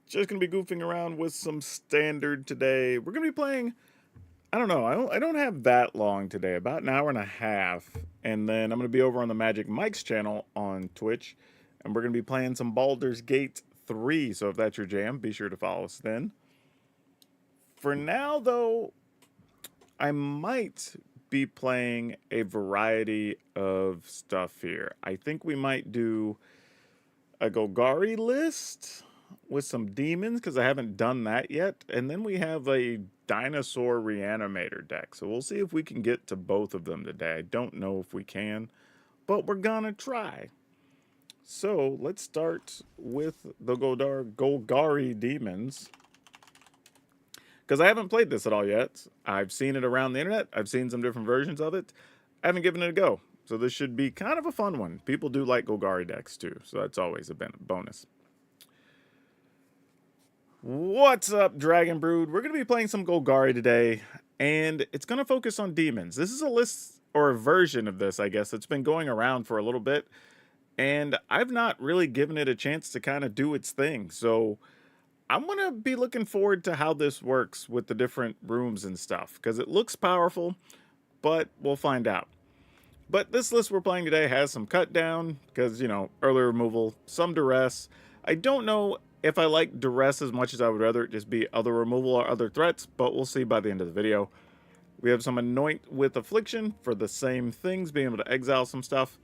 Just gonna be goofing around with some standard today. We're gonna be playing. I don't know. I don't have that long today. About an hour and a half, and then I'm gonna be over on the Magic Mike's channel on Twitch, and we're gonna be playing some Baldur's Gate 3. So if that's your jam, be sure to follow us then. For now, though, I might be playing a variety of stuff here. I think we might do a Golgari list with some demons because I haven't done that yet. And then we have a Dinosaur Reanimator deck. So we'll see if we can get to both of them today. I don't know if we can, but we're gonna try. So let's start with the Golgari Demons. Because I haven't played this at all yet. I've seen it around the internet. I've seen some different versions of it. I haven't given it a go. So this should be kind of a fun one. People do like Golgari decks too, so that's always a bonus. What's up, Dragon Brood? We're going to be playing some Golgari today, and it's going to focus on demons. This is a list, or a version of this, I guess, that's been going around for a little bit, and I've not really given it a chance to kind of do its thing. So I'm going to be looking forward to how this works with the different rooms and stuff, because it looks powerful, but we'll find out. But this list we're playing today has some cut down, because, you know, early removal, some duress. I don't know if I like duress as much as I would rather it just be other removal or other threats, but we'll see by the end of the video. We have some Anoint with Affliction for the same things, being able to exile some stuff.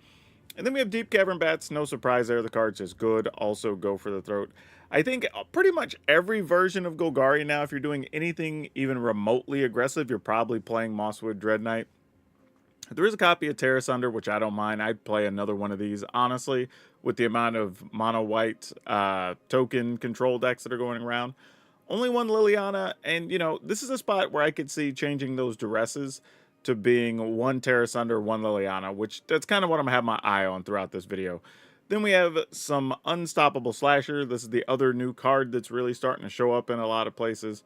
And then we have Deep Cavern Bats, no surprise there, the card's just good, also go for the throat. I think pretty much every version of Golgari now, if you're doing anything even remotely aggressive, you're probably playing Mosswood Dread Knight. There is a copy of Terra Sunder, which I don't mind. I'd play another one of these, honestly, with the amount of mono-white token control decks that are going around. Only one Liliana, and, you know, this is a spot where I could see changing those duresses to being one Terra Sunder, one Liliana, which that's kind of what I'm going to have my eye on throughout this video. Then we have some Unstoppable Slasher. This is the other new card that's really starting to show up in a lot of places.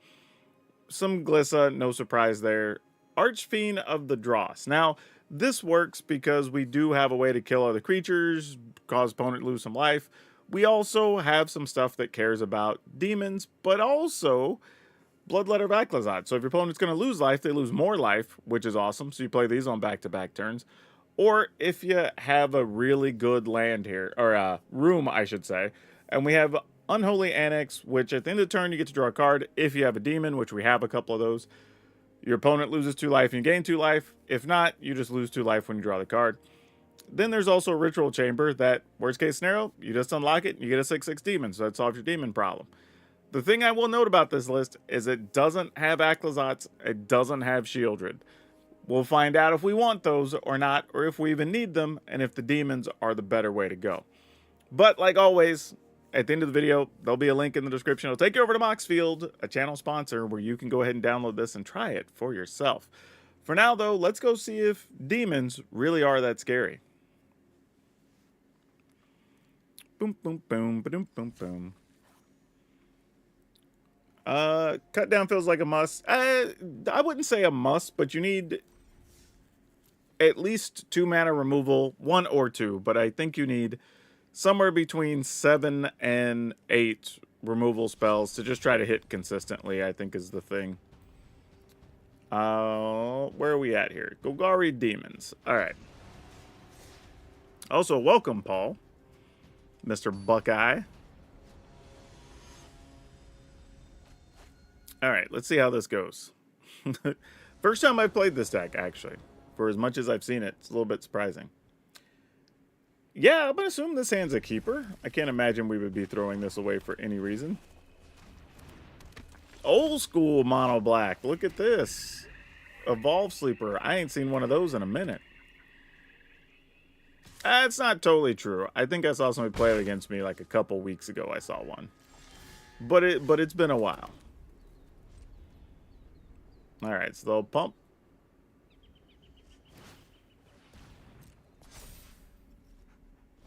Some Glissa, no surprise there. Archfiend of the Dross. Now, this works because we do have a way to kill other creatures, cause opponent lose some life. We also have some stuff that cares about demons, but also Bloodletter of Aclazad. So if your opponent's going to lose life, they lose more life, which is awesome. So you play these on back-to-back turns. Or if you have a really good land here, or room, I should say, and we have Unholy Annex, which at the end of the turn you get to draw a card if you have a demon, which we have a couple of those. Your opponent loses 2 life and you gain 2 life. If not, you just lose 2 life when you draw the card. Then there's also a Ritual Chamber that, worst case scenario, you just unlock it and you get a 6/6 demon, so that solves your demon problem. The thing I will note about this list is it doesn't have Aclazats, it doesn't have Shieldred. We'll find out if we want those or not, or if we even need them, and if the demons are the better way to go. But like always, at the end of the video, there'll be a link in the description. It'll take you over to Moxfield, a channel sponsor, where you can go ahead and download this and try it for yourself. For now, though, let's go see if demons really are that scary. Boom, boom, boom, boom, boom, boom. Cut down feels like a must. I wouldn't say a must, but you need at least 2 mana removal, 1 or 2, but I think you need somewhere between 7 and 8 removal spells to just try to hit consistently, I think is the thing. Where are we at here? Golgari Demons. Alright. Also, welcome, Paul. Mr. Buckeye. Alright, let's see how this goes. First time I've played this deck, actually. For as much as I've seen it, it's a little bit surprising. Yeah, I'm going to assume this hand's a keeper. I can't imagine we would be throwing this away for any reason. Old school mono black. Look at this. Evolve Sleeper. I ain't seen one of those in a minute. It's not totally true. I think I saw somebody play it against me like a couple weeks ago. I saw one. But it's been a while. Alright, so they'll pump.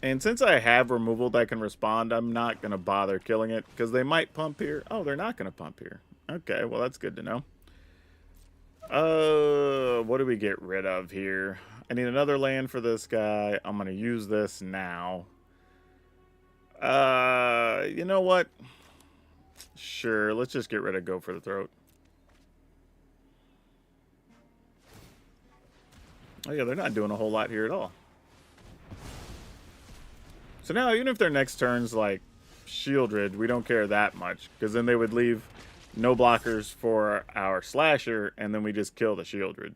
And since I have removal that can respond, I'm not going to bother killing it, because they might pump here. Oh, they're not going to pump here. Okay, well, that's good to know. What do we get rid of here? I need another land for this guy. I'm going to use this now. You know what? Sure, let's just get rid of Go for the Throat. Oh yeah, they're not doing a whole lot here at all. So now, even if their next turn's like Shieldred, we don't care that much, because then they would leave no blockers for our Slasher, and then we just kill the Shieldred.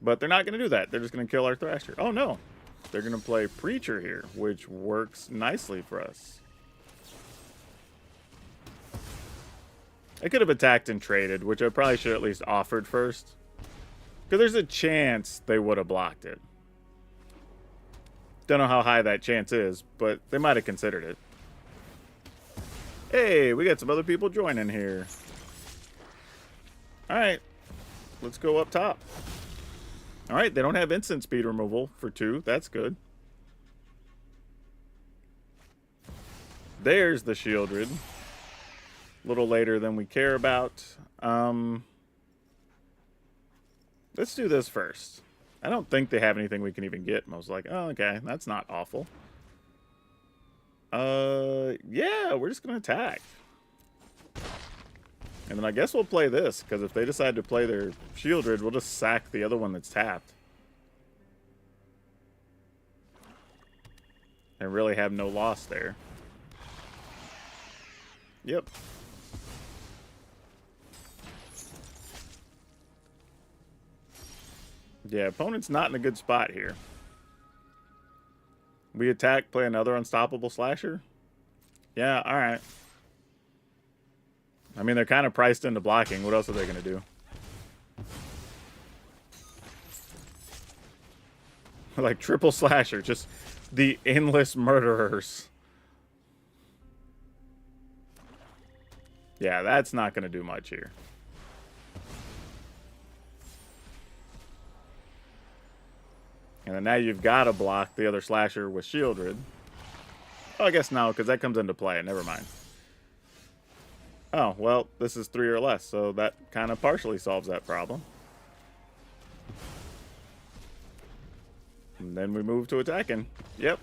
But they're not going to do that. They're just going to kill our Thrasher. Oh no, they're going to play Preacher here, which works nicely for us. I could have attacked and traded, which I probably should have at least offered first. Because there's a chance they would have blocked it. Don't know how high that chance is, but they might have considered it. Hey, we got some other people joining here. Alright, let's go up top. Alright, they don't have instant speed removal for 2. That's good. There's the Shieldred. A little later than we care about. Let's do this first. I don't think they have anything we can even get. Most like, oh, okay, that's not awful. Yeah, we're just gonna attack. And then I guess we'll play this, because if they decide to play their Shieldred, we'll just sack the other one that's tapped. And really have no loss there. Yep. Yeah, opponent's not in a good spot here. We attack, play another unstoppable Slasher? Yeah, alright. I mean, they're kind of priced into blocking. What else are they going to do? Like triple Slasher, just the endless murderers. Yeah, that's not going to do much here. And then now you've got to block the other Slasher with Shieldred. Oh, I guess no, because that comes into play. Never mind. Oh, well, this is 3 or less, so that kind of partially solves that problem. And then we move to attacking. Yep,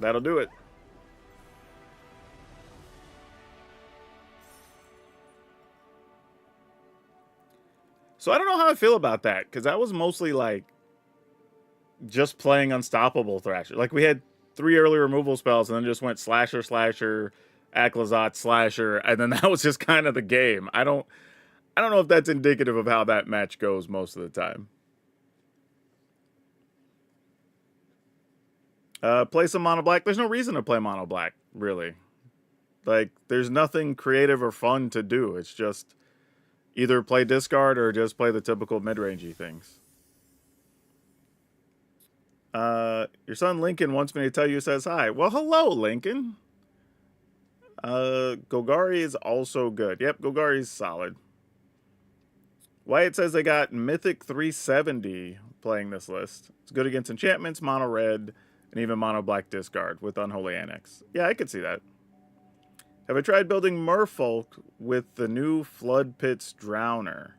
that'll do it. So I don't know how I feel about that, because that was mostly like just playing Unstoppable Thrasher. Like, we had 3 early removal spells and then just went Slasher, Slasher, Aclazot, Slasher, and then that was just kind of the game. I don't know if that's indicative of how that match goes most of the time. Play some Mono Black. There's no reason to play Mono Black, really. Like, there's nothing creative or fun to do. It's just either play discard or just play the typical mid-rangey things. Your son Lincoln wants me to tell you, says hi. Well, hello, Lincoln. Golgari is also good. Yep, Golgari's solid. Wyatt says they got Mythic 370 playing this list. It's good against enchantments, mono red, and even mono black discard with Unholy Annex. Yeah, I could see that. Have I tried building Merfolk with the new Flood Pits Drowner?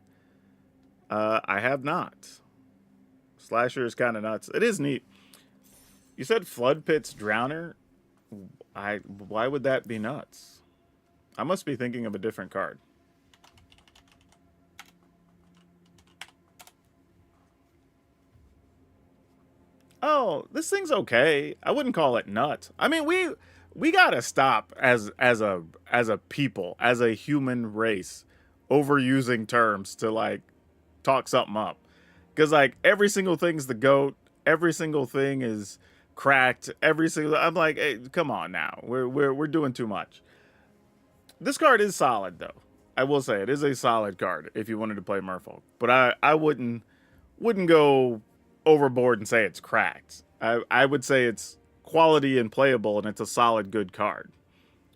I have not. Slasher is kind of nuts. It is neat. You said Flood Pits Drowner? Why would that be nuts? I must be thinking of a different card. Oh, this thing's okay. I wouldn't call it nuts. I mean, we gotta stop as a people, as a human race, overusing terms to like talk something up. Because like every single thing's the GOAT, every single thing is cracked, every single. I'm like, hey, come on now, we're doing too much. This card is solid though. I will say it is a solid card if you wanted to play Merfolk, but I wouldn't go overboard and say it's cracked. I would say it's quality and playable, and it's a solid good card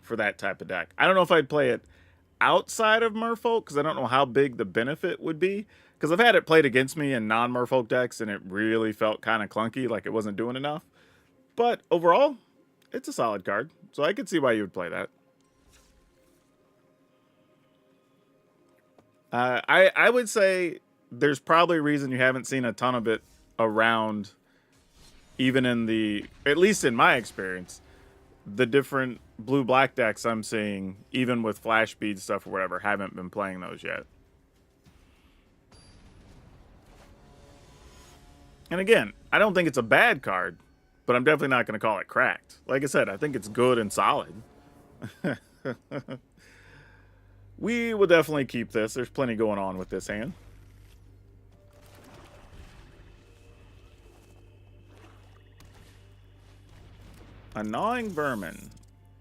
for that type of deck. I don't know if I'd play it outside of Merfolk because I don't know how big the benefit would be. Because I've had it played against me in non-Merfolk decks, and it really felt kind of clunky, like it wasn't doing enough. But overall, it's a solid card, so I could see why you would play that. I would say there's probably a reason you haven't seen a ton of it around, even in the, at least in my experience, the different blue-black decks I'm seeing, even with flash speed stuff or whatever, haven't been playing those yet. And again, I don't think it's a bad card, but I'm definitely not going to call it cracked. Like I said, I think it's good and solid. We will definitely keep this. There's plenty going on with this hand. A gnawing vermin.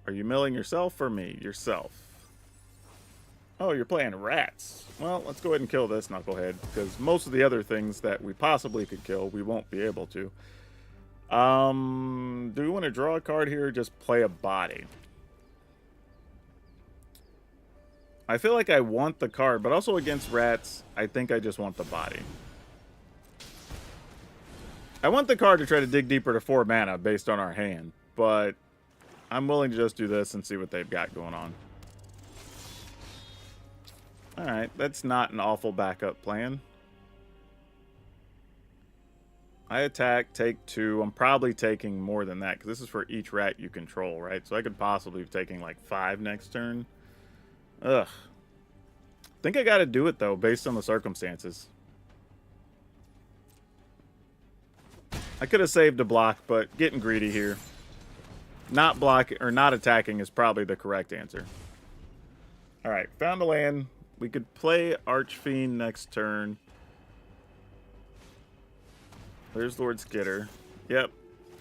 Are you milling yourself or me? Yourself. Oh, you're playing rats. Well, let's go ahead and kill this knucklehead, because most of the other things that we possibly could kill, we won't be able to. Do we want to draw a card here or just play a body? I feel like I want the card, but also against rats, I think I just want the body. I want the card to try to dig deeper to 4 mana based on our hand, but I'm willing to just do this and see what they've got going on. Alright, that's not an awful backup plan. I attack, take 2. I'm probably taking more than that, because this is for each rat you control, right? So I could possibly be taking like 5 next turn. Ugh. Think I gotta do it, though, based on the circumstances. I could have saved a block, but getting greedy here. Not blocking, or not attacking is probably the correct answer. Alright, found a land. We could play Archfiend next turn. There's Lord Skitter. Yep,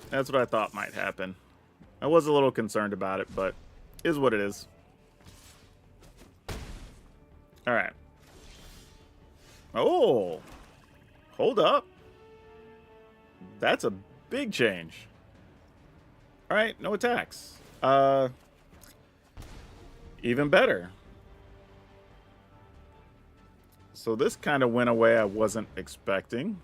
that's what I thought might happen. I was a little concerned about it, but is what it is. Alright. Oh! Hold up. That's a big change. Alright, no attacks. Even better. So this kind of went away I wasn't expecting.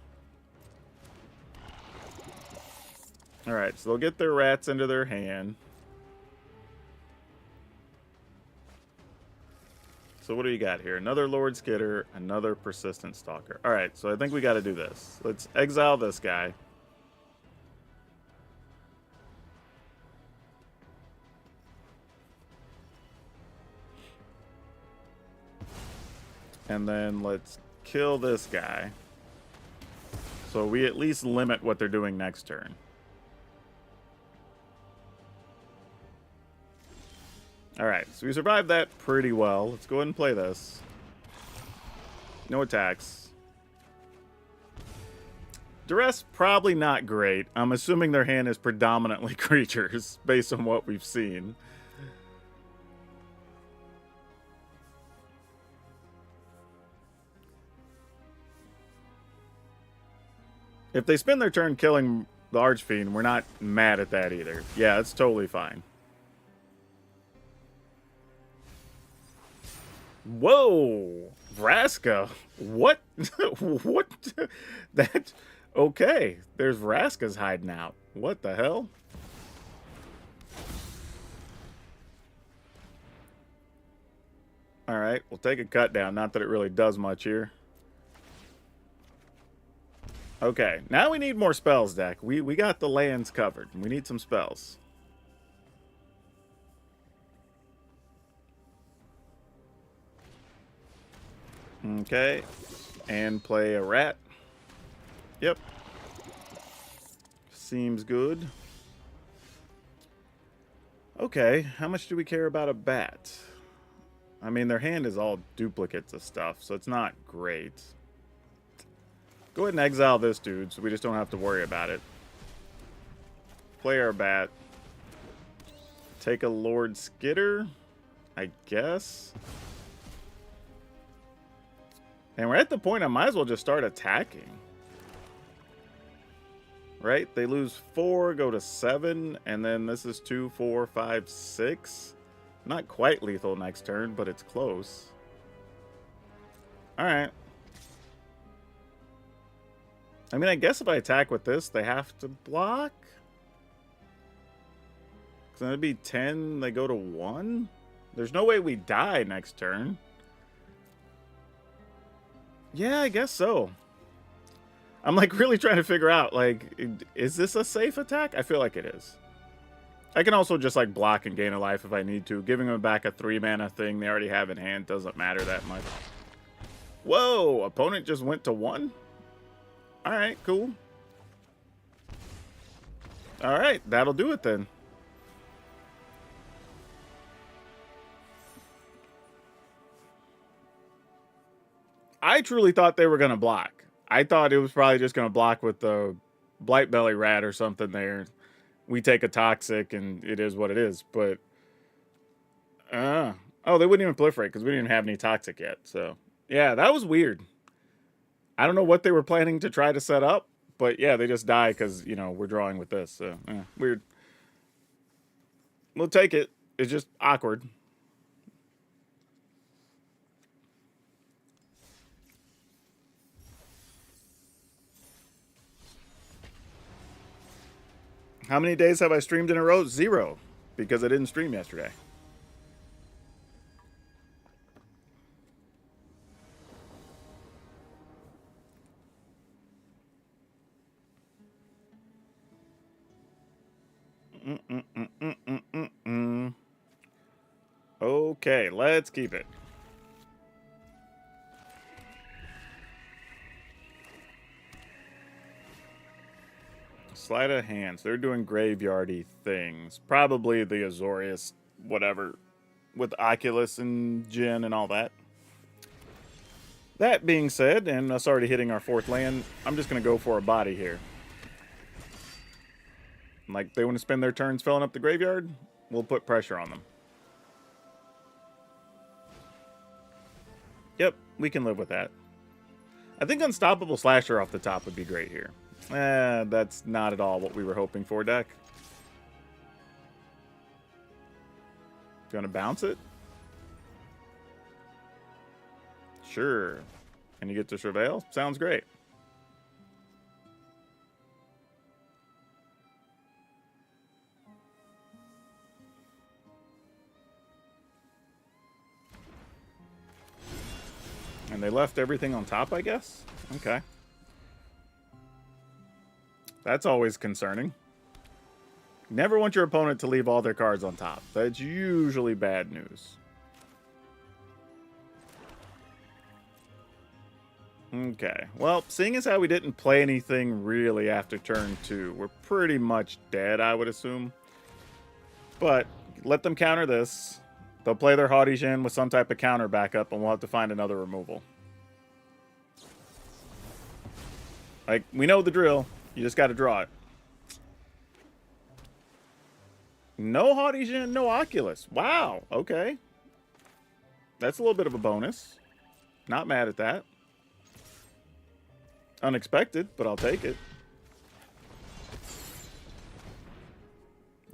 Alright, so they'll get their rats into their hand. So what do you got here? Another Lord Skitter, another Persistent Stalker. Alright, so I think we got to do this. Let's exile this guy. And then let's kill this guy. So we at least limit what they're doing next turn. Alright, so we survived that pretty well. Let's go ahead and play this. No attacks. Duress, probably not great. I'm assuming their hand is predominantly creatures, based on what we've seen. If they spend their turn killing the Archfiend, we're not mad at that either. Yeah, it's totally fine. Whoa! Vraska? What? What? That... Okay, there's Vraska's hiding out. What the hell? Alright, we'll take a cut down. Not that it really does much here. Okay, now we need more spells, deck. We got the lands covered. We need some spells. Okay, and play a rat. Yep. Seems good. Okay, how much do we care about a bat? I mean, their hand is all duplicates of stuff, so it's not great. Go ahead and exile this dude, so we just don't have to worry about it. Play our bat. Take a Lord Skitter, I guess. And we're at the point I might as well just start attacking. Right? They lose 4, go to 7, and then this is 2, 4, 5, 6. Not quite lethal next turn, but it's close. Alright. I mean, I guess if I attack with this, they have to block? Because then it'd be 10, they go to 1? There's no way we die next turn. Yeah, I guess so. I'm like really trying to figure out, like, is this a safe attack? I feel like it is. I can also just like block and gain a life if I need to. Giving them back a 3-mana thing they already have in hand doesn't matter that much. Whoa, opponent just went to 1? Alright, cool. Alright, that'll do it then. I truly thought they were going to block. I thought it was probably just going to block with the Blightbelly Rat or something there. We take a Toxic and it is what it is. But, oh, they wouldn't even proliferate because we didn't have any Toxic yet. So, yeah, that was weird. I don't know what they were planning to try to set up. But, yeah, they just die because, you know, we're drawing with this. So, weird. We'll take it. It's just awkward. How many days have I streamed in a row? 0, because I didn't stream yesterday. Okay, let's keep it. Sleight of hands. They're doing graveyardy things. Probably the Azorius, whatever, with Oculus and Jin and all that. That being said, and us already hitting our 4th land, I'm just going to go for a body here. Like, they want to spend their turns filling up the graveyard, we'll put pressure on them. Yep, we can live with that. I think Unstoppable Slasher off the top would be great here. That's not at all what we were hoping for, deck. Gonna bounce it? Sure. And you get to Surveil? Sounds great. And they left everything on top, I guess? Okay. That's always concerning. Never want your opponent to leave all their cards on top. That's usually bad news. Okay. Well, seeing as how we didn't play anything really after turn 2, we're pretty much dead, I would assume. But let them counter this. They'll play their Haughty Djinn with some type of counter backup, and we'll have to find another removal. Like, we know the drill. You just got to draw it. No Haughty Djinn, no Oculus. Wow, okay. That's a little bit of a bonus. Not mad at that. Unexpected, but I'll take it.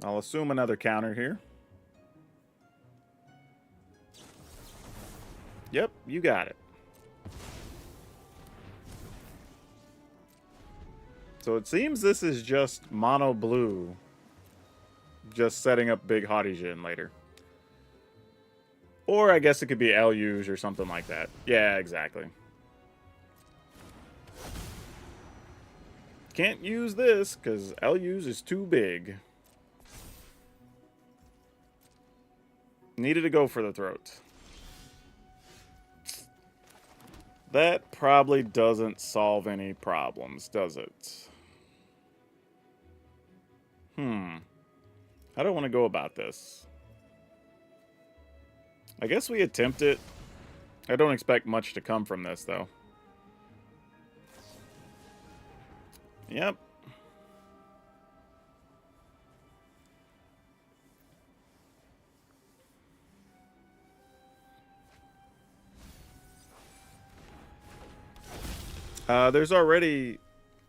I'll assume another counter here. Yep, you got it. So it seems this is just mono blue. Just setting up big Haughty Djinn later. Or I guess it could be Eluge or something like that. Yeah, exactly. Can't use this because Eluge is too big. Needed to go for the throat. That probably doesn't solve any problems, does it? How do I want to go about this? I guess we attempt it. I don't expect much to come from this, though. Yep. There's already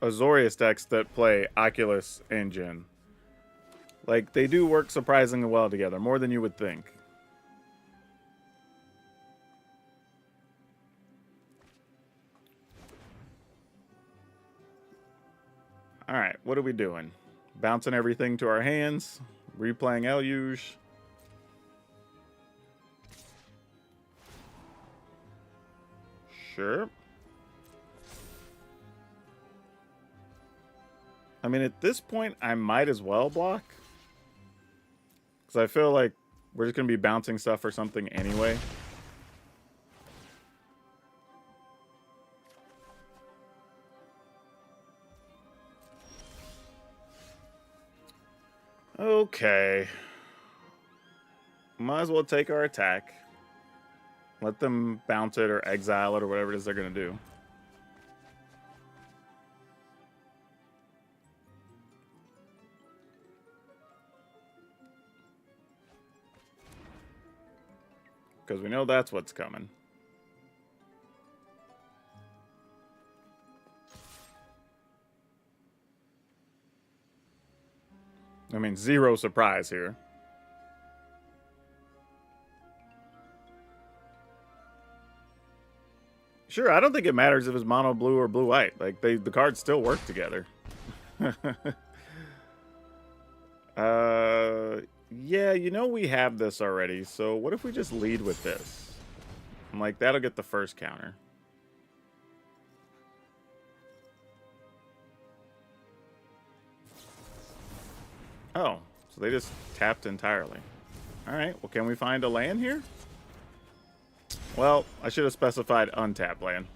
Azorius decks that play Oculus and Djinn. Like, they do work surprisingly well together, more than you would think. Alright, what are we doing? Bouncing everything to our hands. Replaying Eluge. Sure. I mean, at this point, I might as well block. Because I feel like we're just going to be bouncing stuff or something anyway. Okay. Might as well take our attack. Let them bounce it or exile it or whatever it is they're going to do. Because we know that's what's coming. I mean, zero surprise here. Sure, I don't think it matters if it's mono blue or blue white. Like, the cards still work together. Yeah, you know we have this already, so what if we just lead with this? I'm like, that'll get the first counter. Oh, so they just tapped entirely. Alright, well, can we find a land here? Well, I should have specified untapped land.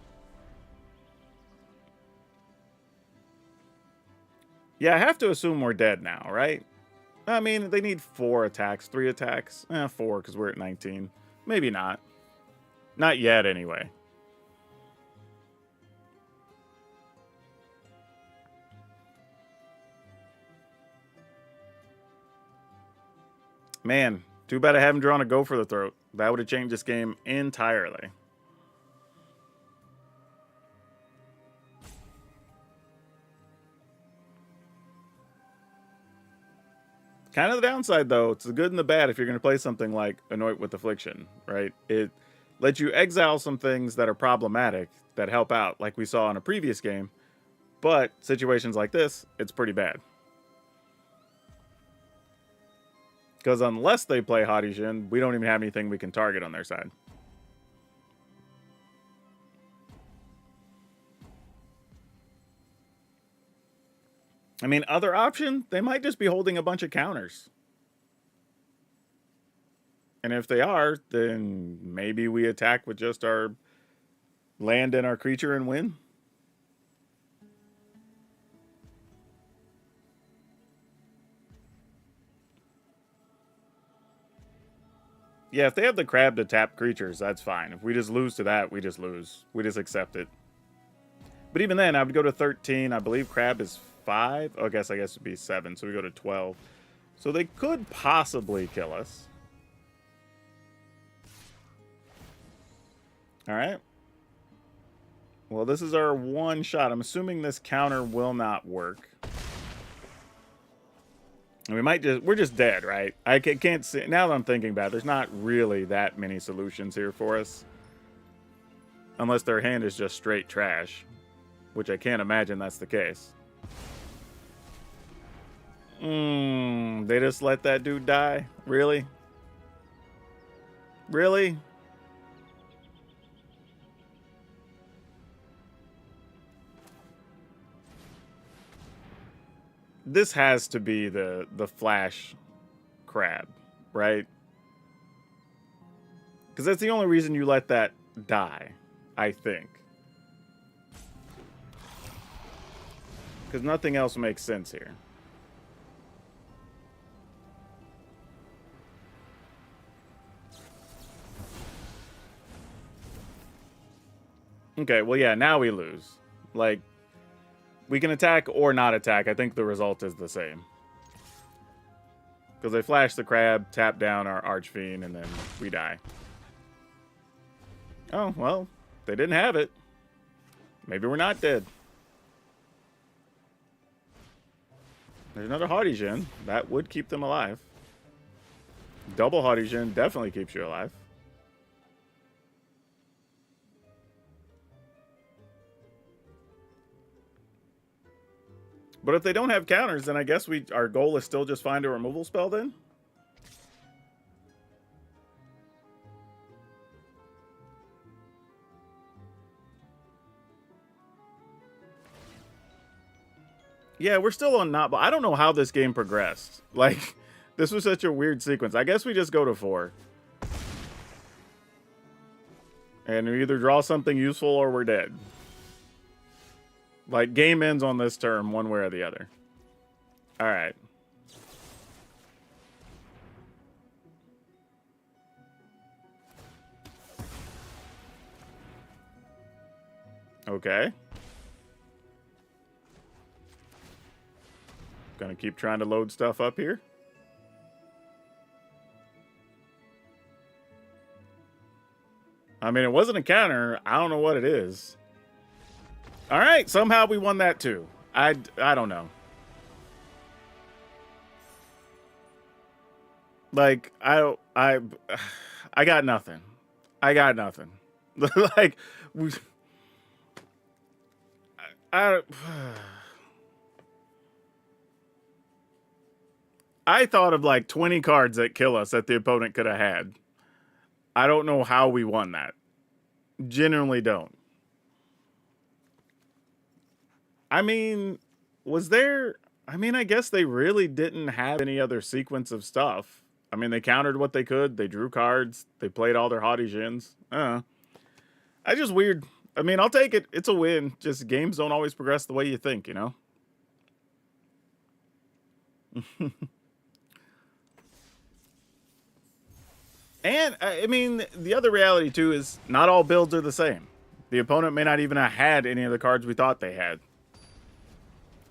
Yeah, I have to assume we're dead now, right? I mean, they need 4 attacks, 3 attacks. 4, because we're at 19. Maybe not. Not yet, anyway. Man, too bad I haven't drawn a go for the throat. That would have changed this game entirely. Kind of the downside, though. It's the good and the bad if you're going to play something like Anoint with Affliction, right? It lets you exile some things that are problematic that help out, like we saw in a previous game. But situations like this, it's pretty bad. Because unless they play Haughty Jin, we don't even have anything we can target on their side. I mean, other option, they might just be holding a bunch of counters. And if they are, then maybe we attack with just our land and our creature and win. Yeah, if they have the crab to tap creatures, that's fine. If we just lose to that, we just lose. We just accept it. But even then, I would go to 13. I believe crab is 5. Oh, I guess it'd be 7, so we go to 12. So they could possibly kill us. All right. Well, this is our one shot. I'm assuming this counter will not work. And we might we're just dead, right? I can't see, now that I'm thinking about it, there's not really that many solutions here for us. Unless their hand is just straight trash. Which I can't imagine that's the case. They just let that dude die? Really? Really? This has to be the flash crab, right? Because that's the only reason you let that die, I think. Because nothing else makes sense here. Okay, well, yeah, now we lose. Like, we can attack or not attack. I think the result is the same. Because they flash the crab, tap down our Archfiend, and then we die. Oh, well, they didn't have it. Maybe we're not dead. There's another Haughty Jin. That would keep them alive. Double Haughty Jin definitely keeps you alive. But if they don't have counters, then I guess our goal is still just find a removal spell then? Yeah, we're still on not. But I don't know how this game progressed. Like, This was such a weird sequence. I guess we just go to 4. And we either draw something useful or we're dead. Like, game ends on this turn, one way or the other. Alright. Okay. Gonna keep trying to load stuff up here. I mean, it wasn't a counter. I don't know what it is. All right, somehow we won that too. I don't know. Like, I got nothing. I got nothing. Like, I thought of like 20 cards that kill us that the opponent could have had. I don't know how we won that. Genuinely don't. I mean, was there... I mean, I guess they really didn't have any other sequence of stuff. I mean, they countered what they could. They drew cards. They played all their haughty shins. I just weird. I mean, I'll take it. It's a win. Just games don't always progress the way you think, you know? And, I mean, the other reality, too, is not all builds are the same. The opponent may not even have had any of the cards we thought they had.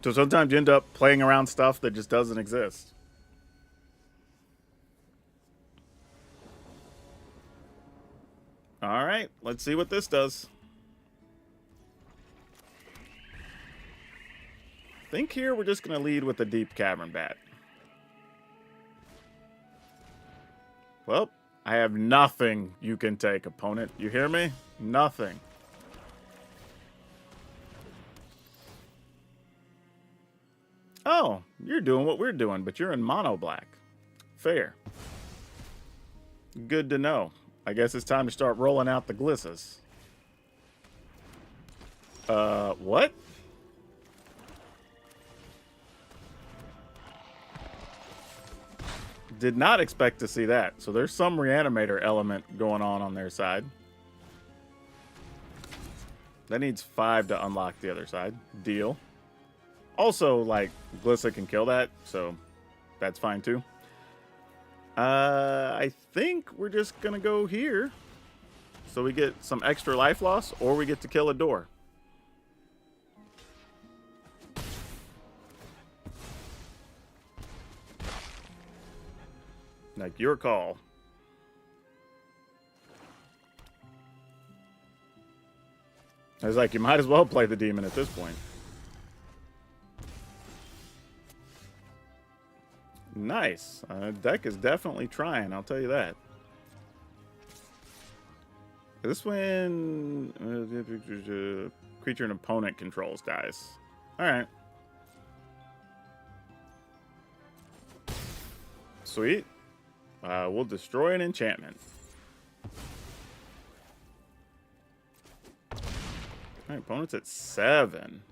So sometimes you end up playing around stuff that just doesn't exist. All right, let's see what this does. I think here we're just going to lead with the Deep Cavern Bat. Well, I have nothing you can take, opponent. You hear me? Nothing. Oh, you're doing what we're doing, but you're in mono black. Fair. Good to know. I guess it's time to start rolling out the glissas. What? Did not expect to see that. So there's some reanimator element going on their side. That needs 5 to unlock the other side. Deal. Also, like, Glissa can kill that, so that's fine too. I think we're just gonna go here. So we get some extra life loss, or we get to kill a door. Like, your call. I was like, you might as well play the demon at this point. Nice. Deck is definitely trying, I'll tell you that. This one... creature an opponent controls dies. Alright. Sweet. We'll destroy an enchantment. Alright, opponent's at 7.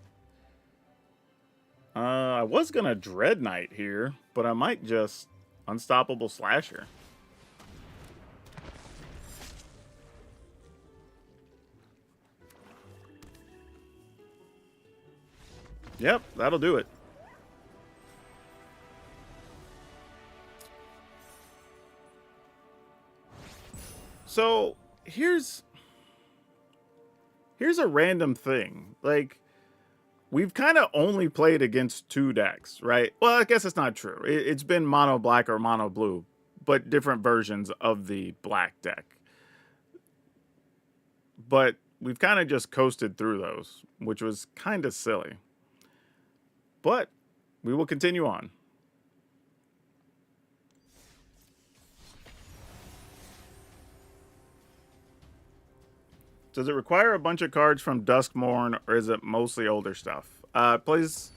I was gonna Dread Knight here, but I might just Unstoppable Slasher. Yep, that'll do it. So, here's a random thing. Like, we've kind of only played against 2 decks, right? Well, I guess it's not true. It's been mono black or mono blue, but different versions of the black deck. But we've kind of just coasted through those, which was kind of silly. But we will continue on. Does it require a bunch of cards from Duskmourn, or is it mostly older stuff? It plays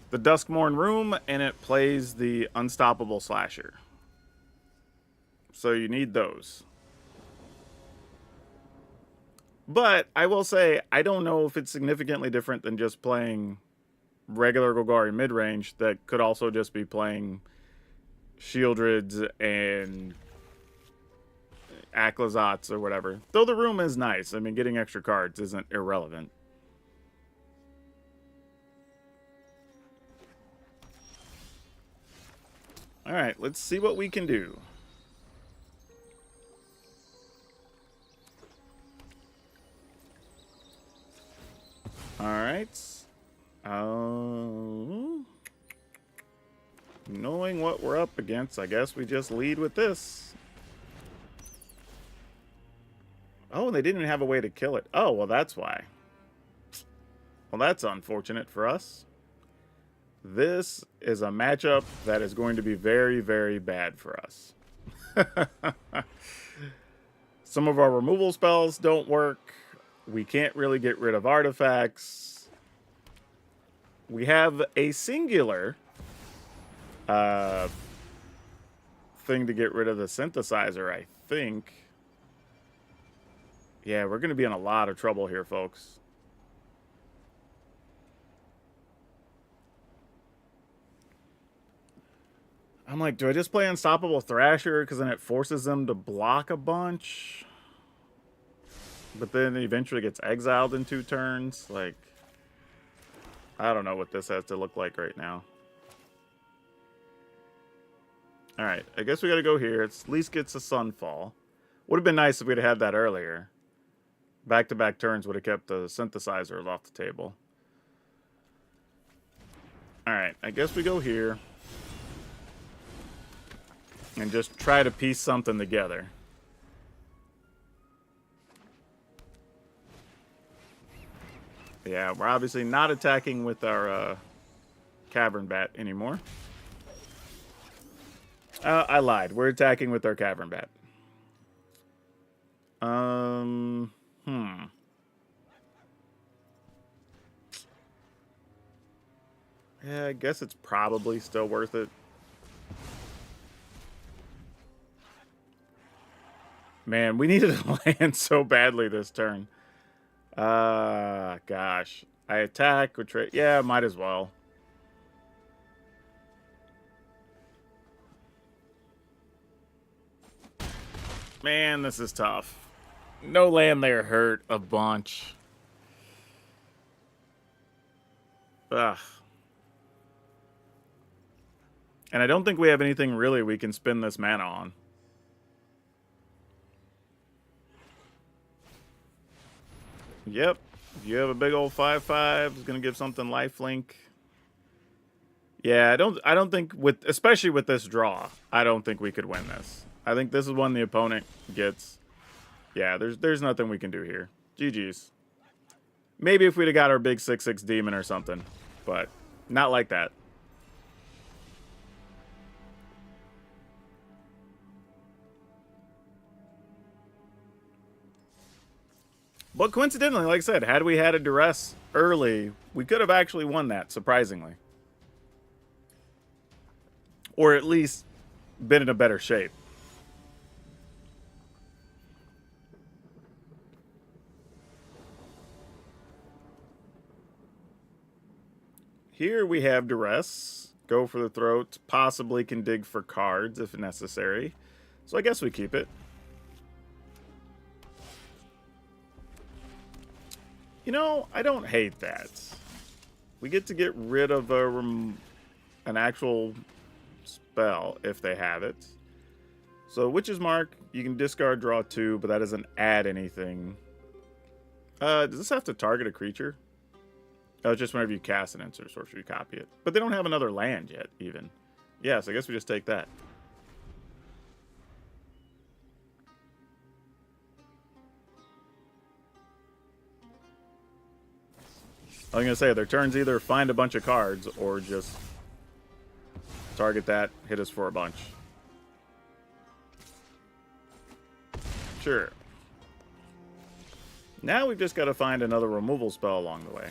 the Duskmourn Room, and it plays the Unstoppable Slasher. So you need those. But I will say, I don't know if it's significantly different than just playing regular Golgari Midrange that could also just be playing Shieldrids and Acklazats or whatever. Though the room is nice. I mean, getting extra cards isn't irrelevant. Alright, let's see what we can do. Alright. Knowing what we're up against, I guess we just lead with this. Oh, they didn't even have a way to kill it. Oh, well, that's why. Well, that's unfortunate for us. This is a matchup that is going to be very, very bad for us. Some of our removal spells don't work. We can't really get rid of artifacts. We have a singular thing to get rid of the synthesizer, I think. Yeah, we're going to be in a lot of trouble here, folks. I'm like, do I just play Unstoppable Thrasher? Because then it forces them to block a bunch. But then it eventually gets exiled in 2 turns. Like, I don't know what this has to look like right now. Alright, I guess we got to go here. It at least gets a Sunfall. Would have been nice if we'd have had that earlier. Back-to-back turns would have kept the synthesizers off the table. Alright, I guess we go here. And just try to piece something together. Yeah, we're obviously not attacking with our Cavern Bat anymore. I lied. We're attacking with our Cavern Bat. Yeah, I guess it's probably still worth it. Man, we needed to land so badly this turn. Gosh. I attack, retreat. Yeah, might as well. Man, this is tough. No land there hurt a bunch. Ugh. And I don't think we have anything really we can spend this mana on. Yep. You have a big old 5/5. It's gonna give something lifelink. Yeah, I don't think especially with this draw, I don't think we could win this. I think this is one the opponent gets. Yeah, there's nothing we can do here. GG's. Maybe if we'd have got our big 6/6 demon or something, but not like that. But coincidentally, like I said, had we had a duress early, we could have actually won that, surprisingly. Or at least been in a better shape. Here we have duress. Go for the throat. Possibly can dig for cards if necessary. So I guess we keep it. You know, I don't hate that. We get to get rid of an actual spell if they have it. So Witch's Mark, you can discard, draw 2, but that doesn't add anything. Does this have to target a creature? Oh, just whenever you cast an instant sorcery, you copy it. But they don't have another land yet, even. Yeah, so I guess we just take that. I was going to say, their turns either find a bunch of cards or just target that, hit us for a bunch. Sure. Now we've just got to find another removal spell along the way.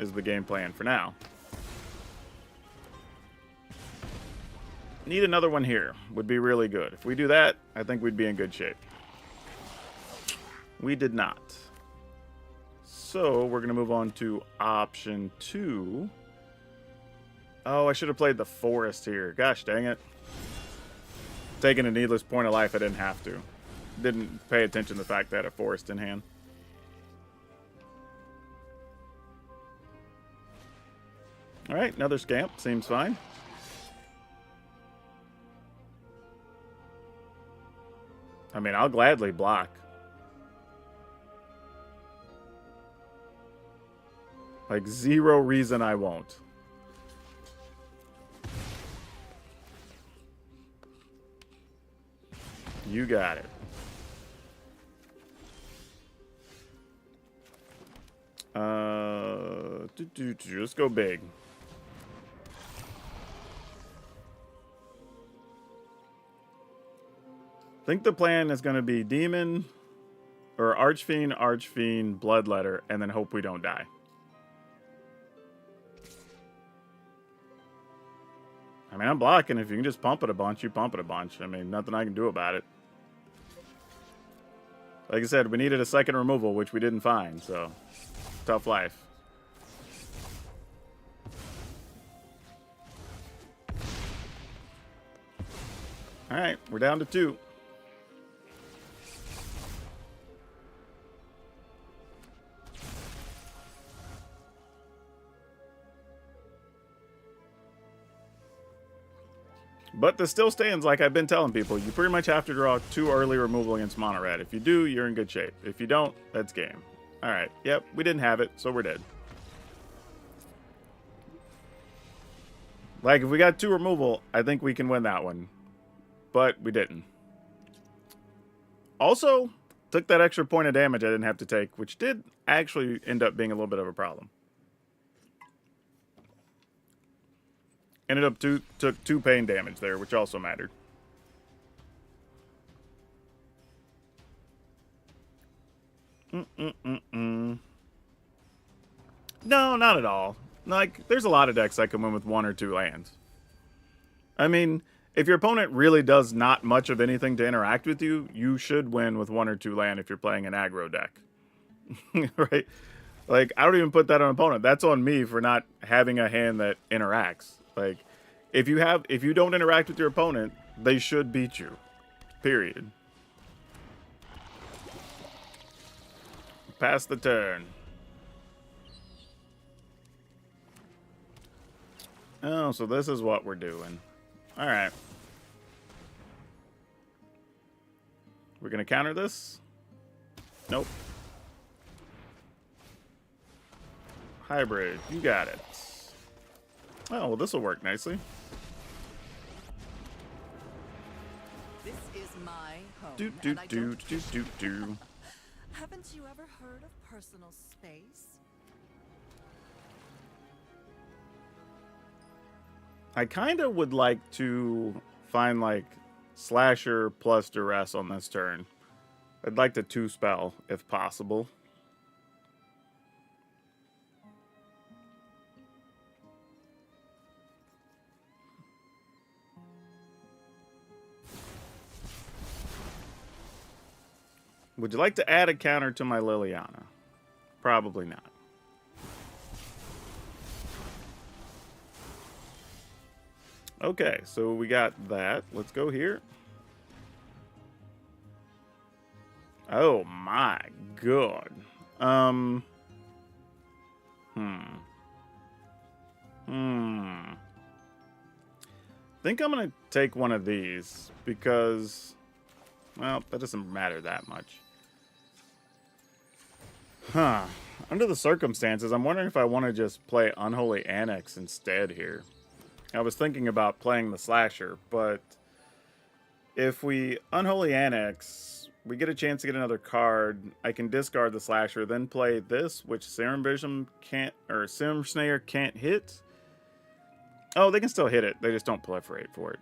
Is the game plan for now. Need another one here. Would be really good. If we do that, I think we'd be in good shape. We did not. So we're going to move on to option 2. Oh, I should have played the forest here. Gosh dang it. taking a needless point of life I didn't have to. Didn't pay attention to the fact that I had a forest in hand. Alright, another scamp. Seems fine. I mean, I'll gladly block. Like, zero reason I won't. You got it. Let's go big. I think the plan is going to be Demon or Archfiend, Bloodletter, and then hope we don't die. I mean, I'm blocking. If you can just pump it a bunch, you pump it a bunch. I mean, nothing I can do about it. Like I said, we needed a second removal, which we didn't find, so tough life. Alright, we're down to 2. But this still stands, like I've been telling people. You pretty much have to draw 2 early removal against mono red. If you do, you're in good shape. If you don't, that's game. Alright, yep, we didn't have it, so we're dead. Like, if we got 2 removal, I think we can win that one. But we didn't. Also, took that extra point of damage I didn't have to take, which did actually end up being a little bit of a problem. Ended up took 2 pain damage there, which also mattered. No, not at all. Like, there's a lot of decks I can win with 1 or 2 lands. I mean, if your opponent really does not much of anything to interact with you, you should win with 1 or 2 land if you're playing an aggro deck. Right? Like, I don't even put that on opponent. That's on me for not having a hand that interacts. Like, if you don't interact with your opponent, they should beat you. Period. Pass the turn. Oh, so this is what we're doing. Alright. We're gonna counter this? Nope. Hybrid, you got it. Oh, well, this will work nicely. This is my home. Do. Haven't you ever heard of personal space? I kind of would like to find, like, Slasher plus Duress on this turn. I'd like to 2-spell, if possible. Would you like to add a counter to my Liliana? Probably not. Okay, so we got that. Let's go here. Oh my god. I think I'm gonna take one of these because, well, that doesn't matter that much. Huh. Under the circumstances, I'm wondering if I want to just play Unholy Annex instead here. I was thinking about playing the Slasher, but if we Unholy Annex, we get a chance to get another card. I can discard the Slasher, then play this, which Serum Snare can't hit. Oh, they can still hit it. They just don't proliferate for it.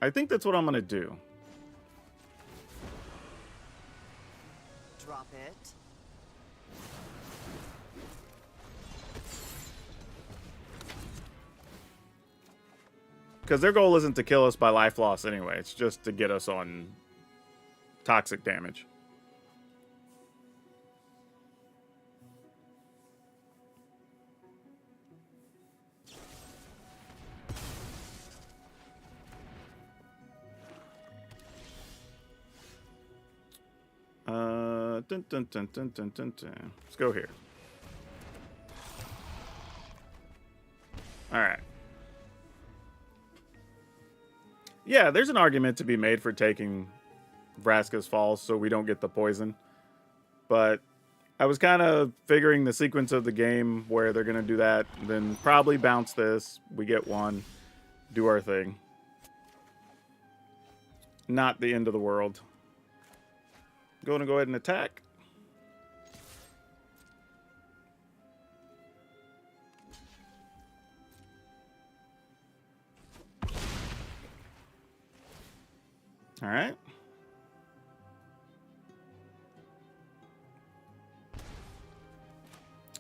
I think that's what I'm going to do. Drop it. Because their goal isn't to kill us by life loss anyway. It's just to get us on toxic damage. dun, dun, dun, dun, dun, dun, dun. Let's go here. All right. Yeah, there's an argument to be made for taking Vraska's Fall so we don't get the poison. But I was kind of figuring the sequence of the game where they're going to do that, then probably bounce this, we get one, do our thing. Not the end of the world. Going to go ahead and attack. All right.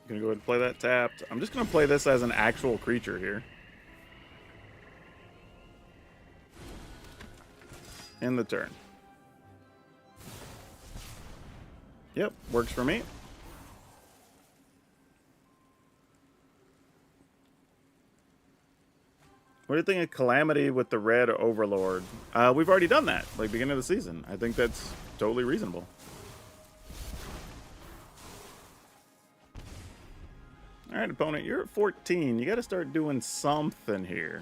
Gonna go ahead and play that tapped. I'm just gonna play this as an actual creature here. End the turn. Yep, works for me. What do you think of Calamity with the red Overlord? We've already done that, like beginning of the season. I think that's totally reasonable. All right, opponent, you're at 14. You got to start doing something here.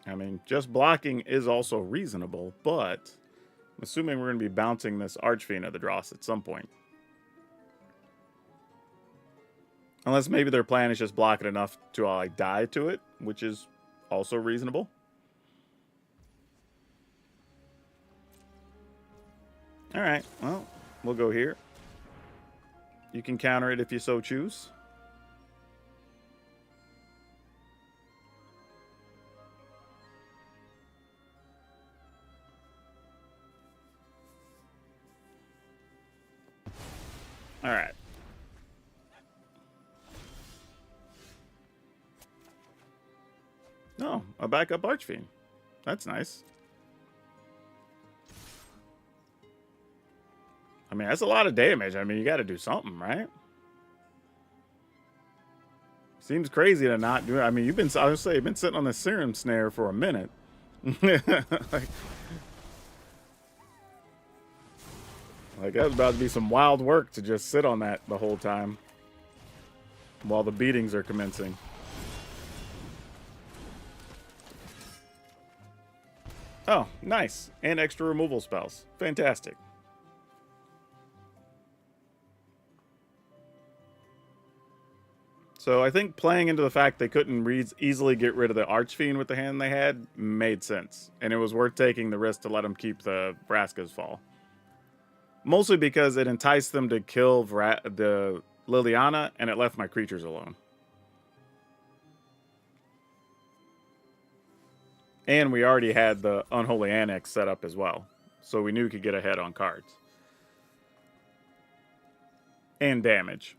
I mean, just blocking is also reasonable, but I'm assuming we're going to be bouncing this Archfiend of the Dross at some point. Unless maybe their plan is just block it enough to like die to it, which is also reasonable. All right, well, we'll go here. You can counter it if you so choose. All right. Oh, a backup Archfiend. That's nice. I mean, that's a lot of damage. I mean, you got to do something, right? Seems crazy to not do it. I mean, I would say, you've been sitting on the Serum Snare for a minute. Like, that was about to be some wild work to just sit on that the whole time while the beatings are commencing. Oh, nice. And extra removal spells. Fantastic. So I think playing into the fact they couldn't easily get rid of the Archfiend with the hand they had made sense. And it was worth taking the risk to let them keep the Vraska's Fall. Mostly because it enticed them to kill the Liliana, and it left my creatures alone. And we already had the Unholy Annex set up as well. So we knew we could get ahead on cards. And damage.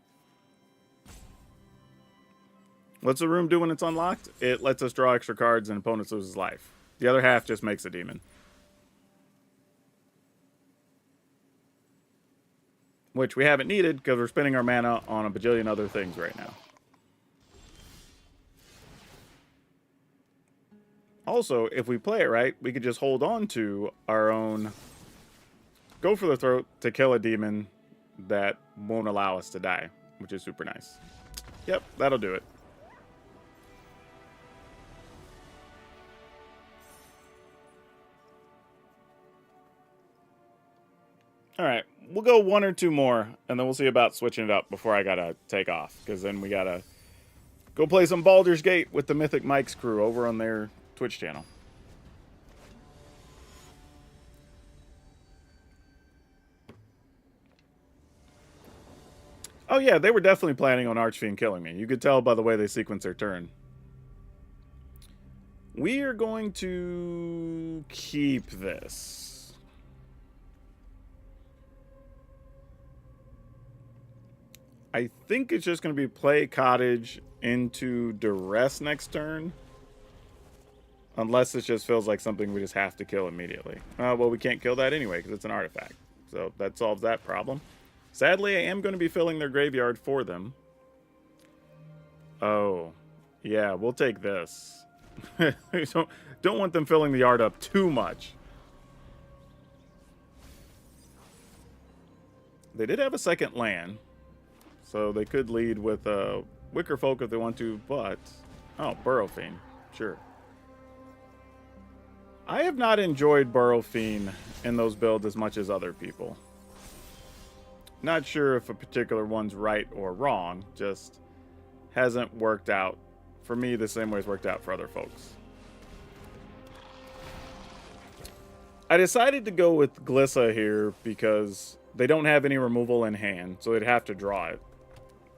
What's the room do when it's unlocked? It lets us draw extra cards and opponents loses life. The other half just makes a demon. Which we haven't needed because we're spending our mana on a bajillion other things right now. Also, if we play it right, we could just hold on to our own go for the throat to kill a demon that won't allow us to die, which is super nice. Yep, that'll do it. All right, we'll go one or two more, and then we'll see about switching it up before I gotta take off, because then we gotta go play some Baldur's Gate with the Mythic Mike's crew over on their Twitch channel. Oh yeah, they were definitely planning on Archfiend killing me. You could tell by the way they sequence their turn. We are going to keep this. I think it's just going to be play Cottage into Duress next turn. Unless it just feels like something we just have to kill immediately. Well, we can't kill that anyway because it's an artifact. So that solves that problem. Sadly, I am going to be filling their graveyard for them. Oh, yeah, we'll take this. Don't want them filling the yard up too much. They did have a second land, so they could lead with Wicker Folk if they want to, but... Oh, Burrow Fiend. Sure. I have not enjoyed Burrow Fiend in those builds as much as other people. Not sure if a particular one's right or wrong, just hasn't worked out for me the same way it's worked out for other folks. I decided to go with Glissa here because they don't have any removal in hand, so they'd have to draw it.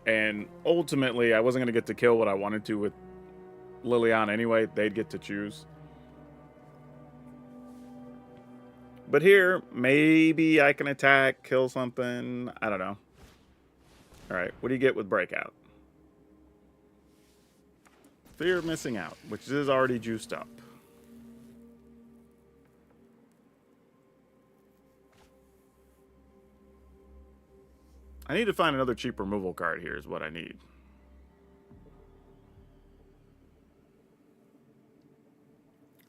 And ultimately, I wasn't going to get to kill what I wanted to with Liliana anyway. They'd get to choose. But here, maybe I can attack, kill something. I don't know. Alright, what do you get with Breakout? Fear of missing out, which is already juiced up. I need to find another cheap removal card here is what I need.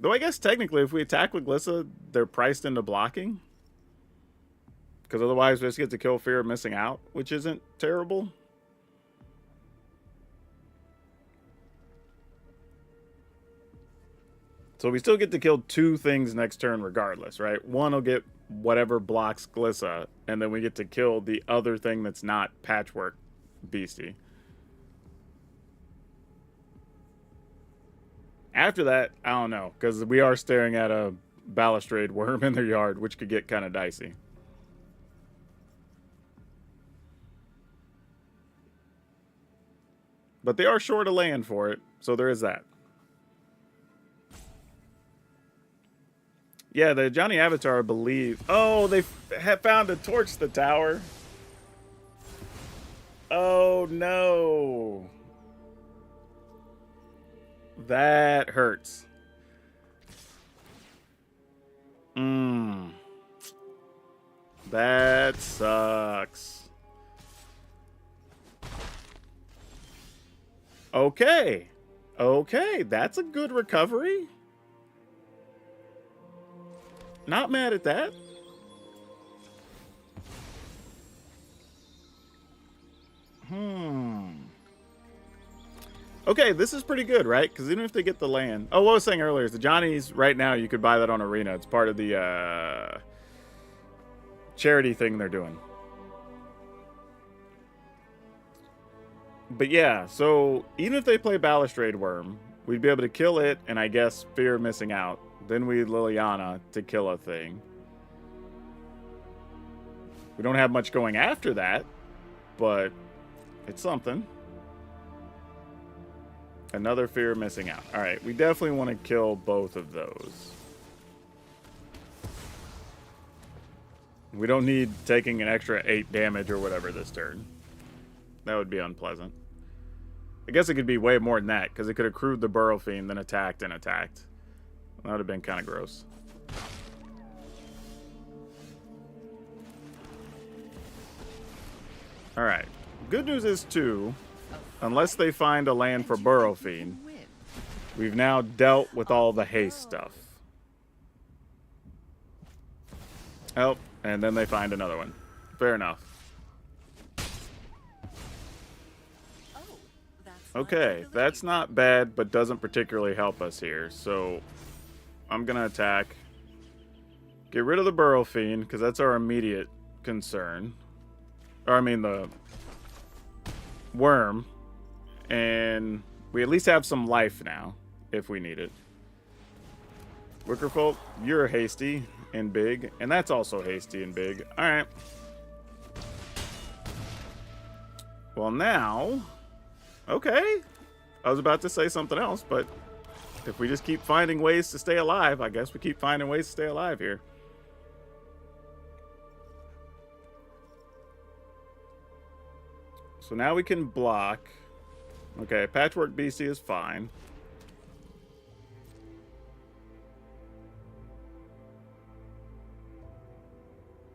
Though I guess technically if we attack with Glissa, they're priced into blocking. Because otherwise we just get to kill Fear of Missing Out, which isn't terrible. So we still get to kill two things next turn regardless, right? One will get whatever blocks Glissa, and then we get to kill the other thing that's not Patchwork Beastie. After that, I don't know, because we are staring at a Balustrade Worm in their yard, which could get kind of dicey. But they are short a land for it, so there is that. Yeah, the Johnny Avatar, I believe... Oh, they have found a torch the tower. Oh, no. That hurts. That sucks. Okay. Okay, that's a good recovery. Not mad at that. Okay, this is pretty good, right? Because even if they get the land... Oh, what I was saying earlier is the Johnnies, right now, you could buy that on Arena. It's part of the charity thing they're doing. But yeah, so even if they play Balustrade Worm, we'd be able to kill it and I guess Fear of Missing Out. Then we Liliana to kill a thing. We don't have much going after that, but it's something. Another Fear of Missing Out. Alright, we definitely want to kill both of those. We don't need taking an extra 8 damage or whatever this turn. That would be unpleasant. I guess it could be way more than that, because it could have crewed the Burrow Fiend, then attacked and attacked. That would have been kind of gross. Alright. Good news is, too, unless they find a land for Burrow Fiend, we've now dealt with all the haste stuff. Oh, and then they find another one. Fair enough. Okay, that's not bad, but doesn't particularly help us here. So, I'm going to attack. Get rid of the Burrow Fiend, because that's our immediate concern. Or, I mean, the worm. And we at least have some life now, if we need it. Wickerfolk, you're hasty and big, and that's also hasty and big. Alright. Well, now... Okay. I was about to say something else, but if we just keep finding ways to stay alive, I guess we keep finding ways to stay alive here. So now we can block. Okay, Patchwork Beastie is fine.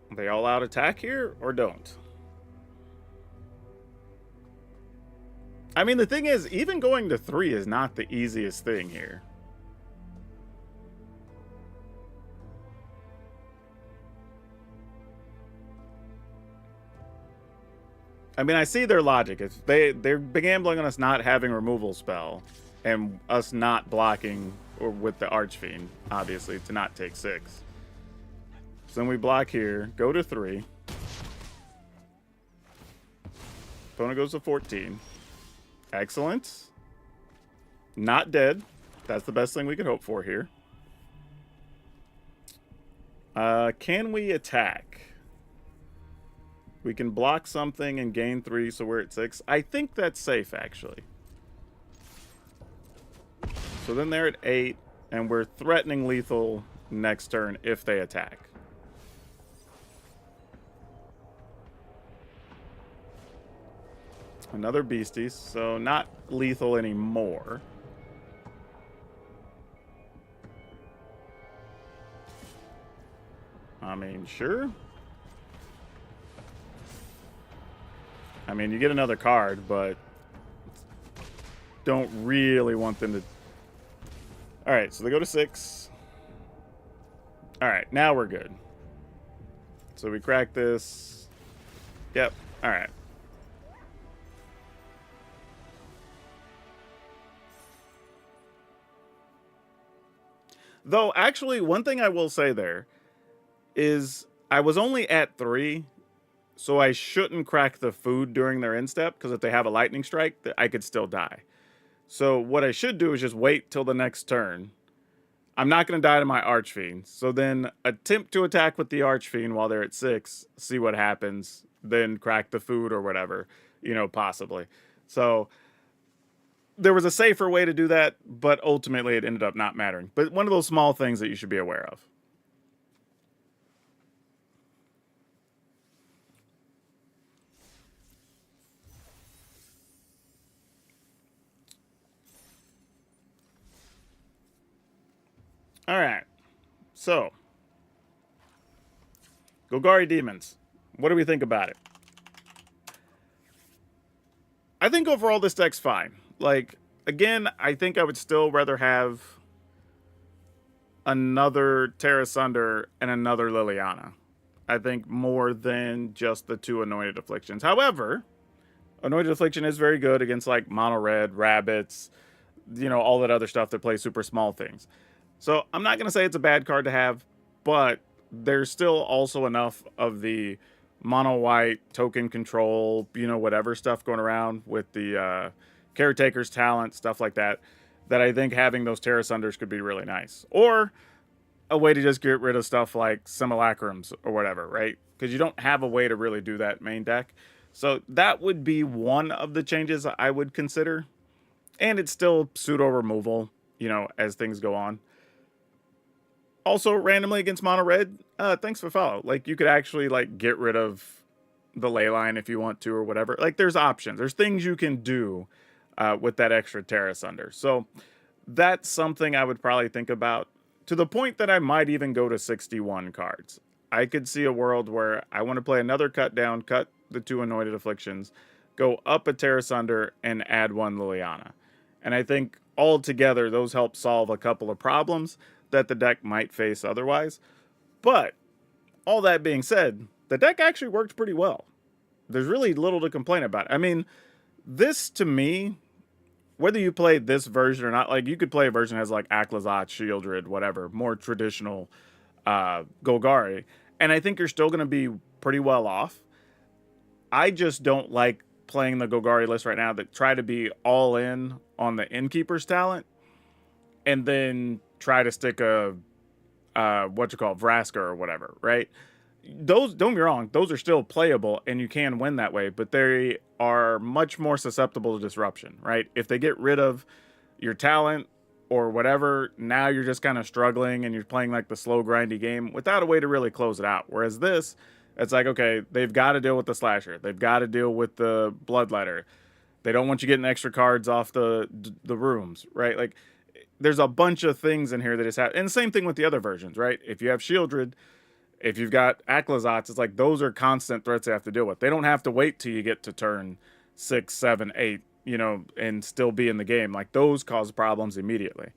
Are they all out attack here or don't? I mean, the thing is, even going to 3 is not the easiest thing here. I mean, I see their logic. If they're gambling on us not having removal spell, and us not blocking or with the Archfiend, obviously, to not take 6. So then we block here, go to 3. Opponent goes to 14. Excellent. Not dead. That's the best thing we could hope for here. Can we attack? We can block something and gain 3, so we're at 6. I think that's safe, actually. So then they're at 8, and we're threatening lethal next turn if they attack. Another beastie, so not lethal anymore. I mean, sure. I mean, you get another card, but don't really want them to... Alright, so they go to 6. Alright, now we're good. So we crack this. Yep, alright. Though, actually, one thing I will say there is I was only at 3, so I shouldn't crack the food during their instep, because if they have a lightning strike, I could still die. So what I should do is just wait till the next turn. I'm not going to die to my Archfiend, so then attempt to attack with the Archfiend while they're at 6, see what happens, then crack the food or whatever, you know, possibly. So there was a safer way to do that, but ultimately it ended up not mattering. But one of those small things that you should be aware of. All right, so Golgari Demons. What do we think about it? I think overall this deck's fine. Like, again, I think I would still rather have another Terra Sunder and another Liliana. I think more than just the 2 Anointed Afflictions. However, Anointed Affliction is very good against like Mono Red, Rabbits, you know, all that other stuff that plays super small things. So I'm not going to say it's a bad card to have, but there's still also enough of the mono white token control, you know, whatever stuff going around with the Caretaker's talent, stuff like that, that I think having those Terra Sunders could be really nice. Or a way to just get rid of stuff like Simulacrums or whatever, right? Because you don't have a way to really do that main deck. So that would be one of the changes I would consider. And it's still pseudo removal, you know, as things go on. Also, randomly against Mono Red, thanks for follow. Like, you could actually, like, get rid of the Leyline if you want to or whatever. Like, there's options. There's things you can do with that extra Terra Sunder. So, that's something I would probably think about, to the point that I might even go to 61 cards. I could see a world where I want to play another cut down, cut the 2 Anointed Afflictions, go up a Terra Sunder, and add 1 Liliana. And I think altogether, those help solve a couple of problems that the deck might face otherwise. But all that being said, the deck actually worked pretty well. There's really little to complain about. I mean, this to me, whether you play this version or not, like you could play a version that has like Aklazat, Shieldred, whatever, more traditional Golgari, and I think you're still going to be pretty well off. I just don't like playing the Golgari list right now that try to be all in on the Innkeeper's talent and then try to stick a Vraska or whatever, right? Those, don't get me wrong, those are still playable and you can win that way, but they are much more susceptible to disruption, right? If they get rid of your talent or whatever, now you're just kind of struggling and you're playing like the slow grindy game without a way to really close it out. Whereas this, it's like, okay, they've got to deal with the Slasher, they've got to deal with the Bloodletter, they don't want you getting extra cards off the rooms, right? Like, there's a bunch of things in here that is happening. And the same thing with the other versions, right? If you have Shieldred, if you've got Aklazats, it's like those are constant threats they have to deal with. They don't have to wait till you get to turn 6, 7, 8, you know, and still be in the game. Like, those cause problems immediately.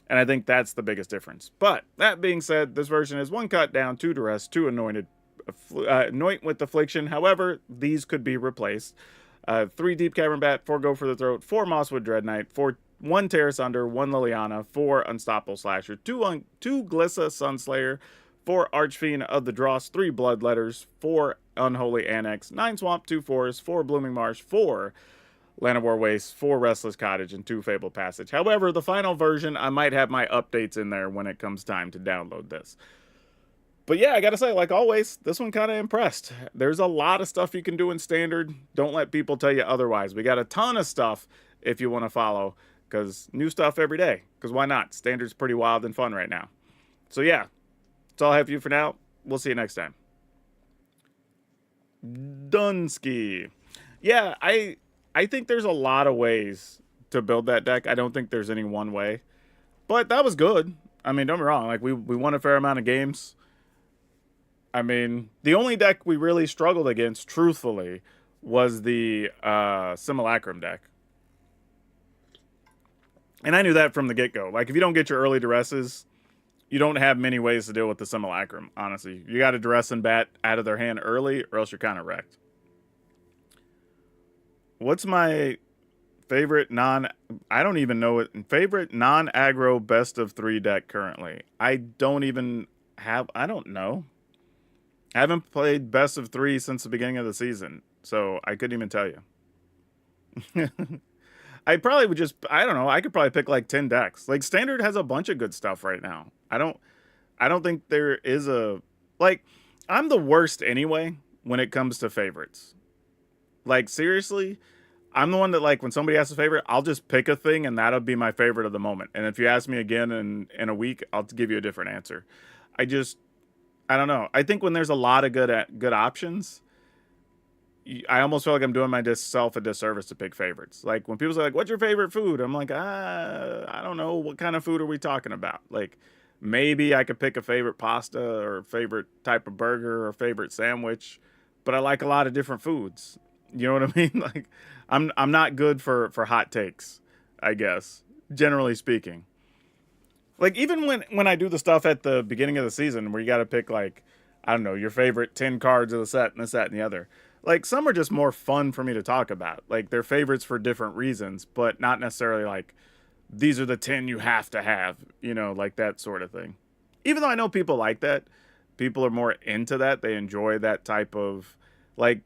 And I think that's the biggest difference. But that being said, this version is 1 cut down, 2 duress, 2 anointed Anoint with Affliction. However, these could be replaced. 3 Deep Cavern Bat, 4 Go for the Throat, 4 Mosswood Dread Knight, 1 Terrace Under, 1 Liliana, 4 Unstoppable Slasher, 2 Glissa Sunslayer, 4 Archfiend of the Dross, 3 Bloodletters, 4 Unholy Annex, 9 Swamp, 2 Forest, 4 Blooming Marsh, 4 Llanowar Waste, 4 Restless Cottage, and 2 Fabled Passage. However, the final version, I might have my updates in there when it comes time to download this. But yeah, I gotta say, like always, this one kind of impressed. There's a lot of stuff you can do in Standard. Don't let people tell you otherwise. We got a ton of stuff if you want to follow, because new stuff every day. Because why not? Standard's pretty wild and fun right now. So yeah, that's all I have for you for now. We'll see you next time. Dunsky. Yeah, I think there's a lot of ways to build that deck. I don't think there's any one way. But that was good. I mean, don't be wrong. Like, we won a fair amount of games. I mean, the only deck we really struggled against, truthfully, was the Simulacrum deck. And I knew that from the get-go. Like, if you don't get your early duresses, you don't have many ways to deal with the Simulacrum, honestly. You got to duress and bat out of their hand early, or else you're kind of wrecked. What's my favorite I don't even know it. Favorite non-aggro best of 3 deck currently? I don't even have... I don't know. I haven't played best of 3 since the beginning of the season, so I couldn't even tell you. I probably would just, I don't know, I could probably pick like 10 decks. Like, Standard has a bunch of good stuff right now. I don't think there is like, I'm the worst anyway when it comes to favorites. Like, seriously, I'm the one that, like, when somebody asks a favorite, I'll just pick a thing and that'll be my favorite of the moment. And if you ask me again in a week, I'll give you a different answer. I don't know. I think when there's a lot of good options, I almost feel like I'm doing myself a disservice to pick favorites. Like, when people say, like, what's your favorite food? I'm like, I don't know. What kind of food are we talking about? Like, maybe I could pick a favorite pasta or favorite type of burger or favorite sandwich, but I like a lot of different foods. You know what I mean? Like, I'm not good for hot takes, I guess, generally speaking. Like, even when I do the stuff at the beginning of the season where you got to pick, like, I don't know, your favorite 10 cards of the set and this, that, and the other. Like, some are just more fun for me to talk about. Like, they're favorites for different reasons, but not necessarily like, these are the 10 you have to have, you know, like that sort of thing. Even though I know people like that. People are more into that. They enjoy that type of, like,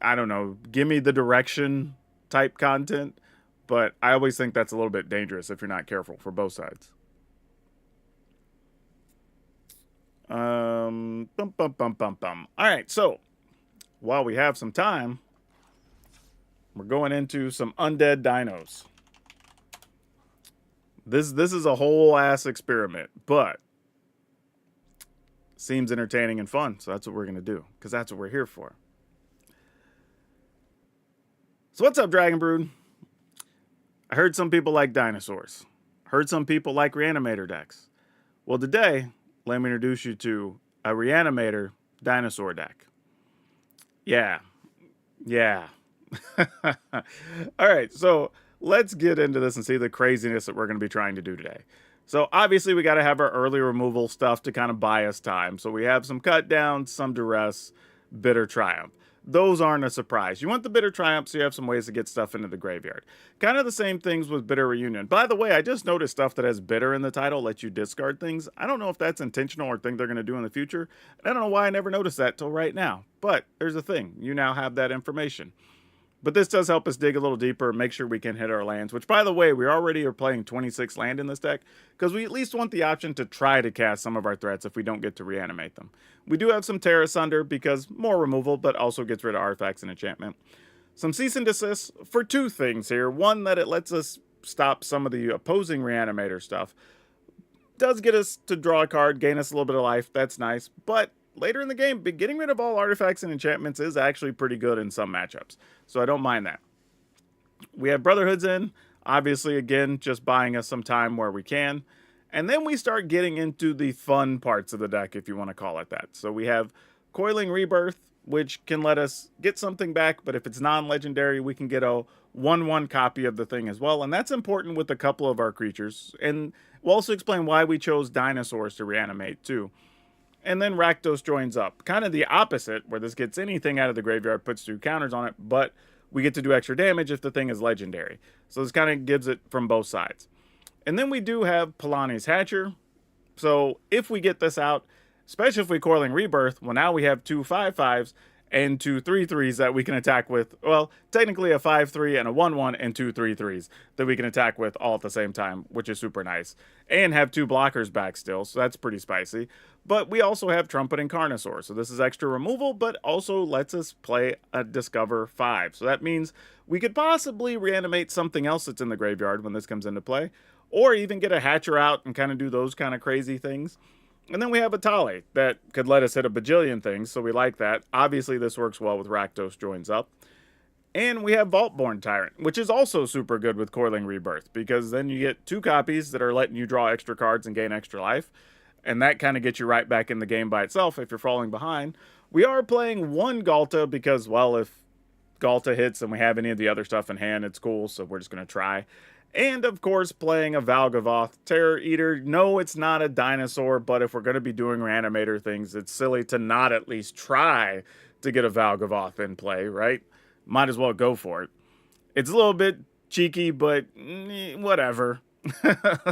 I don't know, give me the direction type content. But I always think that's a little bit dangerous if you're not careful for both sides. All right, so while we have some time, we're going into some Undead Dinos. This is a whole ass experiment, but seems entertaining and fun, so that's what we're gonna do, because that's what we're here for. So what's up, Dragon Brood? I heard some people like dinosaurs. Heard some people like reanimator decks. Well, today, let me introduce you to a reanimator dinosaur deck. Yeah. All right, so let's get into this and see the craziness that we're going to be trying to do today. So obviously we got to have our early removal stuff to kind of buy us time. So we have some cut downs, some duress, bitter triumph. Those aren't a surprise. You want the bitter triumph so you have some ways to get stuff into the graveyard. Kind of the same things with bitter reunion. By the way, I just noticed stuff that has bitter in the title lets you discard things. I don't know if that's intentional or thing they're going to do in the future. I don't know why I never noticed that till right now. But there's a thing. You now have that information. But this does help us dig a little deeper and make sure we can hit our lands, which, by the way, we already are playing 26 land in this deck, because we at least want the option to try to cast some of our threats if we don't get to reanimate them. We do have some Terra Sunder, because more removal, but also gets rid of artifacts and enchantment. Some Cease and Desist for 2 things here. One, that it lets us stop some of the opposing reanimator stuff. Does get us to draw a card, gain us a little bit of life. That's nice, but later in the game, getting rid of all artifacts and enchantments is actually pretty good in some matchups. So I don't mind that. We have Brotherhoods in. Obviously, again, just buying us some time where we can. And then we start getting into the fun parts of the deck, if you want to call it that. So we have Coiling Rebirth, which can let us get something back. But if it's non-legendary, we can get a 1/1 copy of the thing as well. And that's important with a couple of our creatures. And we'll also explain why we chose dinosaurs to reanimate, too. And then Rakdos joins up. Kind of the opposite, where this gets anything out of the graveyard, puts 2 counters on it, but we get to do extra damage if the thing is legendary. So this kind of gives it from both sides. And then we do have Polani's Hatcher. So if we get this out, especially if we Coiling Rebirth, well, now we have 2 5/5s and 2 3/3s that we can attack with. Well, technically a 5/3 and a 1/1 and 2 3/3s that we can attack with all at the same time, which is super nice. And have 2 blockers back still, so that's pretty spicy. But we also have Trumpet and Carnosaur, so this is extra removal, but also lets us play a Discover 5. So that means we could possibly reanimate something else that's in the graveyard when this comes into play, or even get a Hatcher out and kind of do those kind of crazy things. And then we have a Tali that could let us hit a bajillion things, so we like that. Obviously, this works well with Rakdos joins up. And we have Vaultborn Tyrant, which is also super good with Coiling Rebirth, because then you get 2 copies that are letting you draw extra cards and gain extra life. And that kind of gets you right back in the game by itself if you're falling behind. We are playing 1 Galta because, well, if Galta hits and we have any of the other stuff in hand, it's cool, so we're just going to try. And, of course, playing a Valgavoth Terror Eater. No, it's not a dinosaur, but if we're going to be doing Reanimator things, it's silly to not at least try to get a Valgavoth in play, right? Might as well go for it. It's a little bit cheeky, but whatever.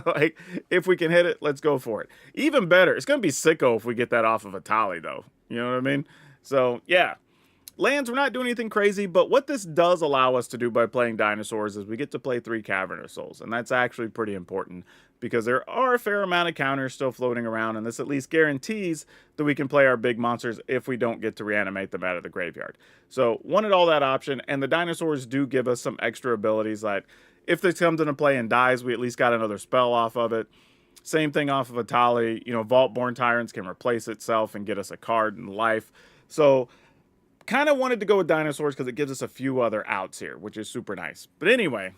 Like, if we can hit it, let's go for it. Even better, it's going to be sicko if we get that off of a Tali, though. You know what I mean? So, yeah. Lands, we're not doing anything crazy, but what this does allow us to do by playing dinosaurs is we get to play 3 Cavernous Souls, and that's actually pretty important because there are a fair amount of counters still floating around, and this at least guarantees that we can play our big monsters if we don't get to reanimate them out of the graveyard. So, wanted all that option, and the dinosaurs do give us some extra abilities, like if this comes into play and dies, we at least got another spell off of it. Same thing off of a Tali. You know, Vaultborn Tyrants can replace itself and get us a card in life. So, kind of wanted to go with dinosaurs because it gives us a few other outs here, which is super nice. But anyway,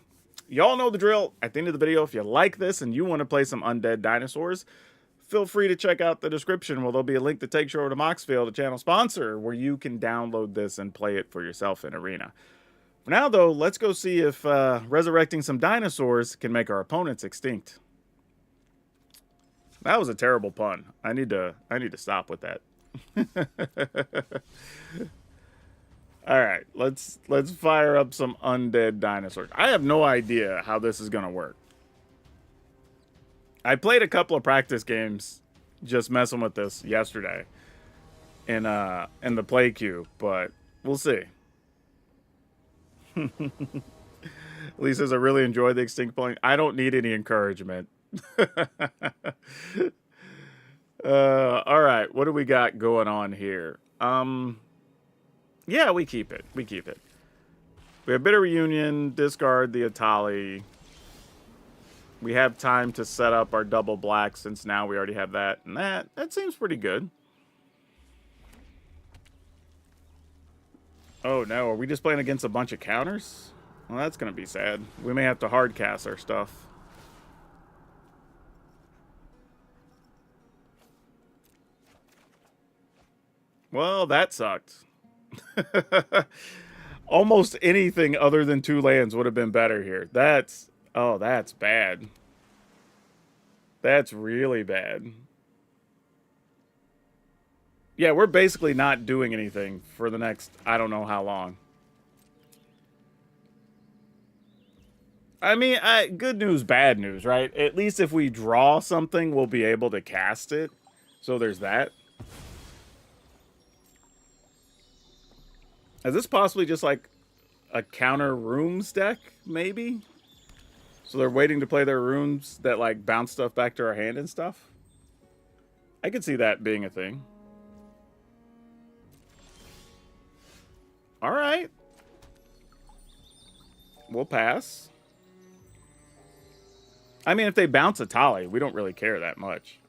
y'all know the drill. At the end of the video, if you like this and you want to play some Undead Dinosaurs, feel free to check out the description where there'll be a link that takes you over to Moxfield, a channel sponsor, where you can download this and play it for yourself in Arena. For now, though, let's go see if resurrecting some dinosaurs can make our opponents extinct. That was a terrible pun. I need to stop with that. All right, let's fire up some Undead Dinosaurs. I have no idea how this is gonna work. I played a couple of practice games just messing with this yesterday in the play queue, but we'll see. Lisa says, I really enjoyed the extinct playing. I don't need any encouragement. All right, what do we got going on here? Yeah, we keep it. We keep it. We have Bitter Reunion, discard the Atali. We have time to set up our double black since now we already have that. And that seems pretty good. Oh no, are we just playing against a bunch of counters? Well, that's going to be sad. We may have to hard cast our stuff. Well, that sucked. Almost anything other than 2 lands would have been better here. That's bad. That's really bad. Yeah, we're basically not doing anything for the next, I don't know how long. I mean, good news, bad news, right? At least if we draw something, we'll be able to cast it. So there's that. Is this possibly just like a counter rooms deck, maybe? So they're waiting to play their runes that like bounce stuff back to our hand and stuff? I could see that being a thing. All right. We'll pass. I mean, if they bounce a Tali, we don't really care that much.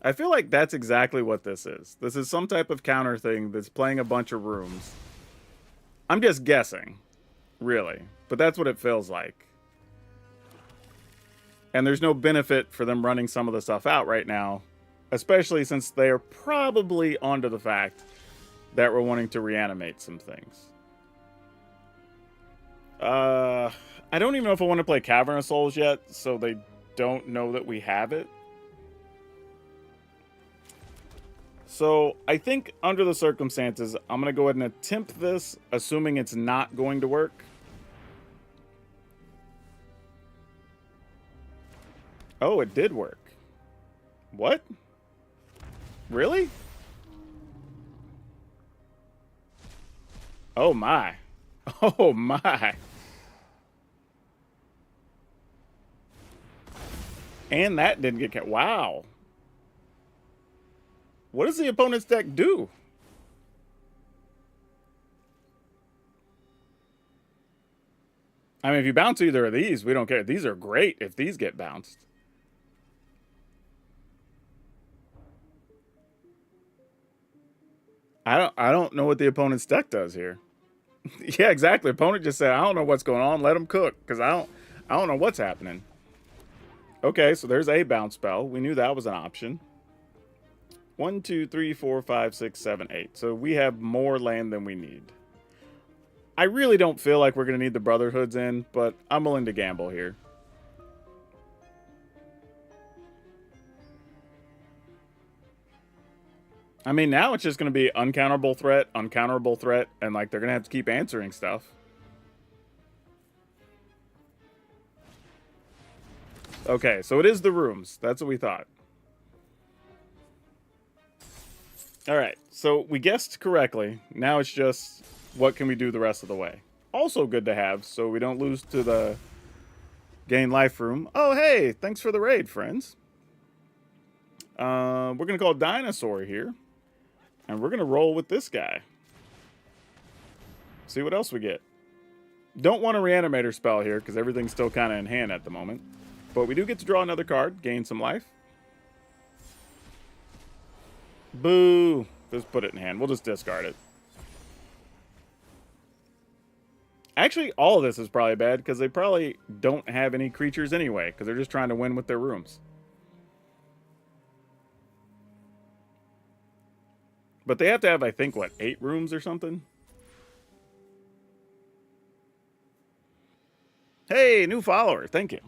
I feel like that's exactly what this is. This is some type of counter thing that's playing a bunch of rooms. I'm just guessing, really. But that's what it feels like. And there's no benefit for them running some of the stuff out right now. Especially since they are probably onto the fact that we're wanting to reanimate some things. I don't even know if I want to play Cavernous Souls yet. So they don't know that we have it. So I think under the circumstances, I'm going to go ahead and attempt this, assuming it's not going to work. Oh, it did work. What? Really? Oh my. Oh my. And that didn't get cut. Wow. What does the opponent's deck do? I mean, if you bounce either of these, we don't care. These are great if these get bounced. I don't know what the opponent's deck does here. Yeah, exactly. Opponent just said, I don't know what's going on. Let them cook, because I don't know what's happening. Okay, so there's a bounce spell. We knew that was an option. 1, 2, 3, 4, 5, 6, 7, 8. So we have more land than we need. I really don't feel like we're going to need the Brotherhoods in, but I'm willing to gamble here. I mean, now it's just going to be uncounterable threat, and like they're going to have to keep answering stuff. Okay, so it is the rooms. That's what we thought. All right, so we guessed correctly. Now it's just what can we do the rest of the way. Also good to have, so we don't lose to the gain life room. Oh, hey, thanks for the raid, friends. We're going to call Dinosaur here. And we're going to roll with this guy. See what else we get. Don't want a reanimator spell here, because everything's still kind of in hand at the moment. But we do get to draw another card, gain some life. Boo. Just put it in hand. We'll just discard it. Actually, all of this is probably bad, because they probably don't have any creatures anyway, because they're just trying to win with their rooms. But they have to have, I think, what, 8 rooms or something? Hey, new follower. Thank you.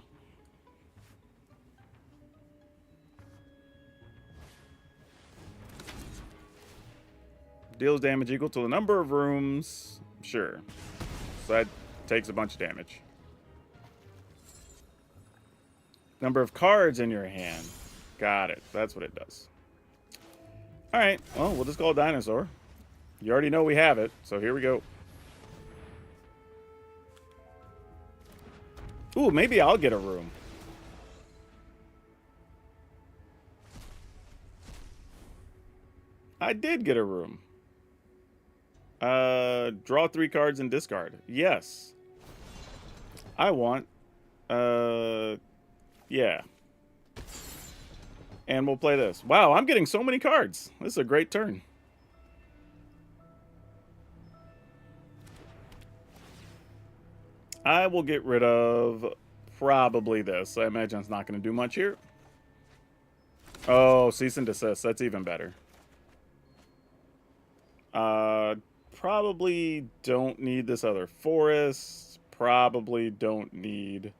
Deals damage equal to the number of rooms. Sure. So that takes a bunch of damage. Number of cards in your hand. Got it. That's what it does. Alright, well, we'll just call it Dinosaur. You already know we have it, so here we go. Ooh, maybe I'll get a room. I did get a room. Draw 3 cards and discard. Yes. I want, yeah. And we'll play this. Wow, I'm getting so many cards. This is a great turn. I will get rid of probably this. I imagine it's not going to do much here. Oh, cease and desist. That's even better. Probably don't need this other forest. Probably don't need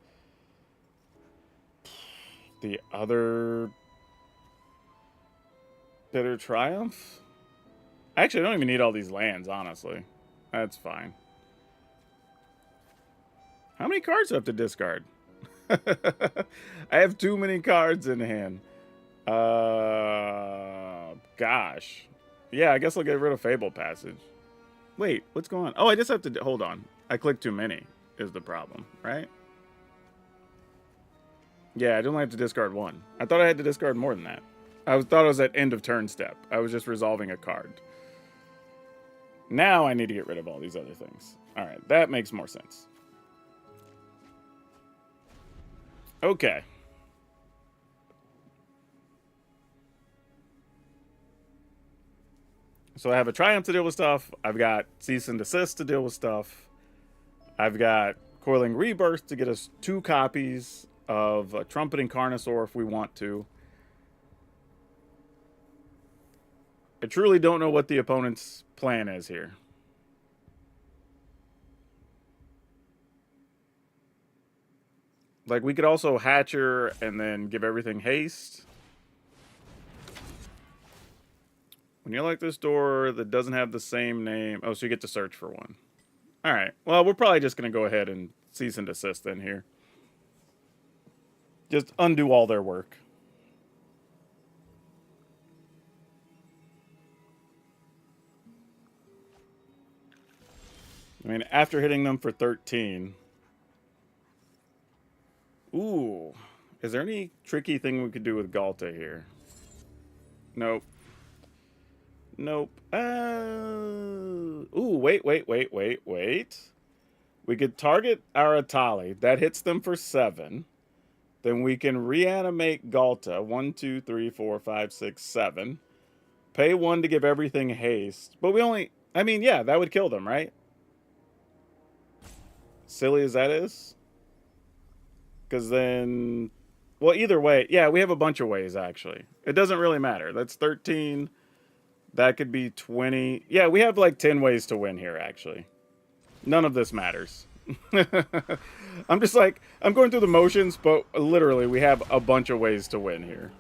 the other Bitter Triumph. Actually, I don't even need all these lands, honestly. That's fine. How many cards do I have to discard? I have too many cards in hand. Gosh. Yeah, I guess I'll get rid of Fable Passage. Wait, what's going on? Oh, I just have to... Hold on. I clicked too many is the problem, right? Yeah, I don't have to discard 1. I thought I had to discard more than that. Thought I was at end of turn step. I was just resolving a card. Now I need to get rid of all these other things. Alright, that makes more sense. Okay. So I have a Triumph to deal with stuff. I've got Cease and Desist to deal with stuff. I've got Coiling Rebirth to get us 2 copies of Trumpeting Carnosaur if we want to. I truly don't know what the opponent's plan is here. Like, we could also Hatcher and then give everything haste. When you like this door that doesn't have the same name... Oh, so you get to search for one. Alright. Well, we're probably just going to go ahead and cease and desist then here. Just undo all their work. I mean, after hitting them for 13... Ooh. Is there any tricky thing we could do with Galta here? Nope. Nope. Ooh, wait. We could target our Atali. That hits them for 7. Then we can reanimate Galta. 1, 2, 3, 4, 5, 6, 7. Pay 1 to give everything haste. But we only... I mean, yeah, that would kill them, right? Silly as that is. Because then... Well, either way... Yeah, we have a bunch of ways, actually. It doesn't really matter. That's 13... That could be 20. Yeah, we have like 10 ways to win here, actually. None of this matters. I'm just like, I'm going through the motions, but literally we have a bunch of ways to win here.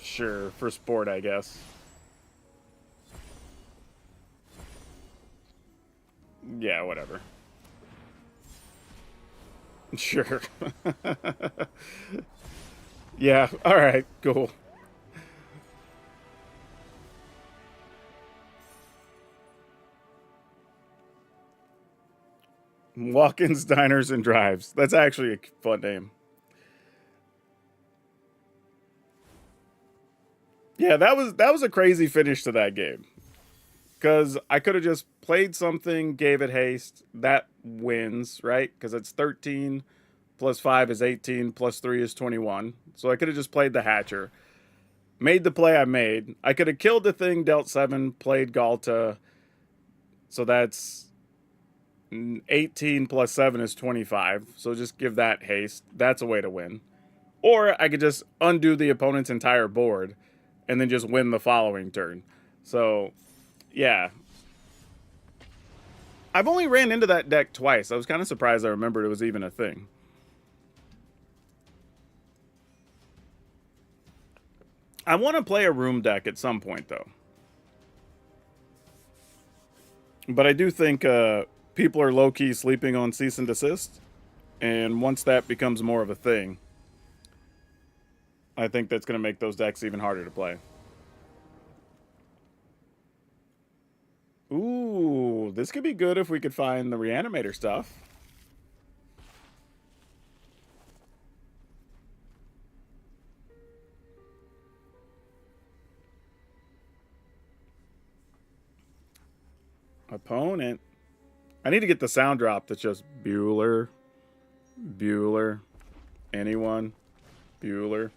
Sure, for sport, I guess. Yeah, whatever. Sure. Yeah, alright, cool. Walk-ins, diners, and drives. That's actually a fun name. Yeah, that was a crazy finish to that game. Because I could have just played something, gave it haste. That wins, right? Because it's 13... plus 5 is 18, plus 3 is 21. So I could have just played the Hatcher. Made the play I made. I could have killed the thing, dealt 7, played Galta. So that's 18 plus 7 is 25. So just give that haste. That's a way to win. Or I could just undo the opponent's entire board and then just win the following turn. So, yeah. I've only ran into that deck twice. I was kind of surprised I remembered it was even a thing. I want to play a room deck at some point, though. But I do think people are low-key sleeping on cease and desist. And once that becomes more of a thing, I think that's going to make those decks even harder to play. Ooh, this could be good if we could find the Reanimator stuff. Opponent. I need to get the sound drop that's just Bueller, Bueller, anyone, Bueller.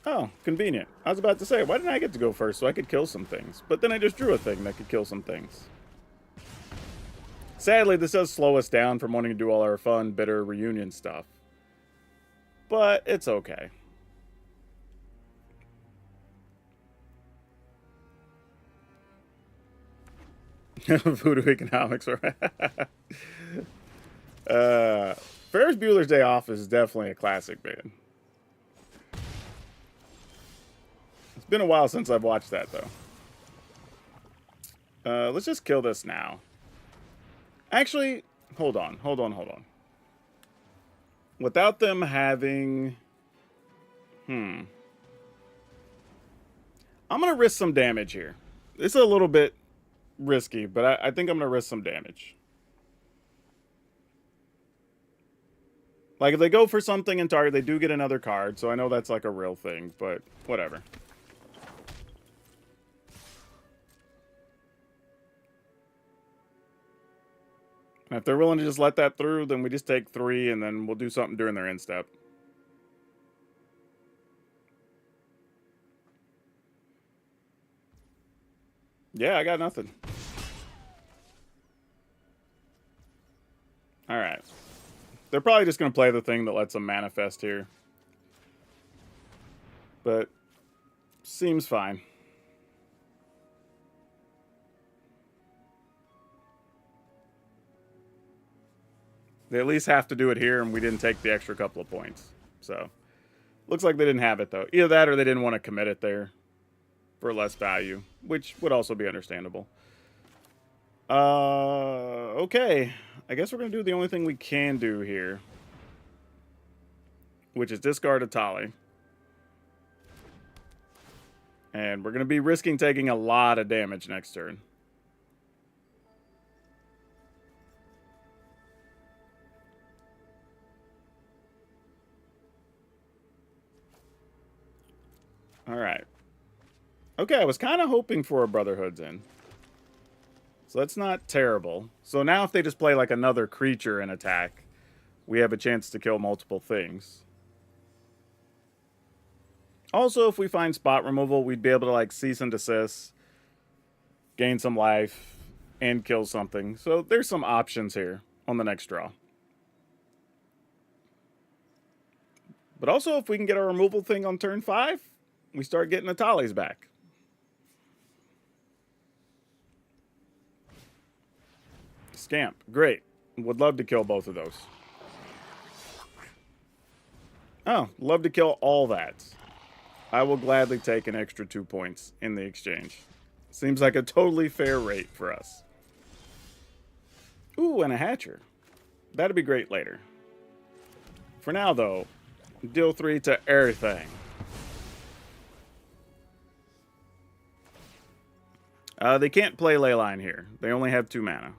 Oh, convenient. I was about to say, why didn't I get to go first so I could kill some things? But then I just drew a thing that could kill some things. Sadly, this does slow us down from wanting to do all our fun, bitter reunion stuff. But it's okay. Voodoo economics, right? Ferris Bueller's Day Off is definitely a classic, man. It's been a while since I've watched that, though. Let's just kill this now. Actually, hold on. Without them having... I'm going to risk some damage here. This is a little bit risky, but I think I'm going to risk some damage. Like, if they go for something and target, they do get another card, so I know that's like a real thing, but whatever. And if they're willing to just let that through, then we just take 3, and then we'll do something during their end step. Yeah, I got nothing. Alright. They're probably just going to play the thing that lets them manifest here. But, seems fine. They at least have to do it here, and we didn't take the extra couple of points. So, looks like they didn't have it, though. Either that or they didn't want to commit it there for less value, which would also be understandable. Okay. I guess we're going to do the only thing we can do here, which is discard a Tali. And we're going to be risking taking a lot of damage next turn. All right. Okay, I was kind of hoping for a Brotherhood's in. So that's not terrible. So now if they just play like another creature and attack, we have a chance to kill multiple things. Also, if we find spot removal, we'd be able to like cease and desist, gain some life, and kill something. So there's some options here on the next draw. But also, if we can get our removal thing on turn 5, we start getting the Talis back. Scamp, great. Would love to kill both of those. Oh, love to kill all that. I will gladly take an extra 2 points in the exchange. Seems like a totally fair rate for us. Ooh, and a Hatcher. That'd be great later. For now, though, deal 3 to everything. They can't play Leyline here. They only have 2 mana.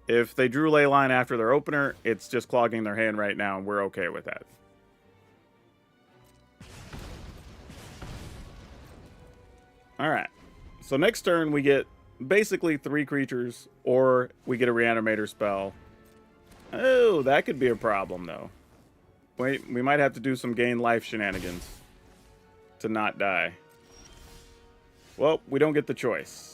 If they drew Leyline after their opener, it's just clogging their hand right now, and we're okay with that. Alright, so next turn we get basically 3 creatures, or we get a Reanimator spell. Oh, that could be a problem, though. Wait, we might have to do some gain life shenanigans to not die. Well, we don't get the choice.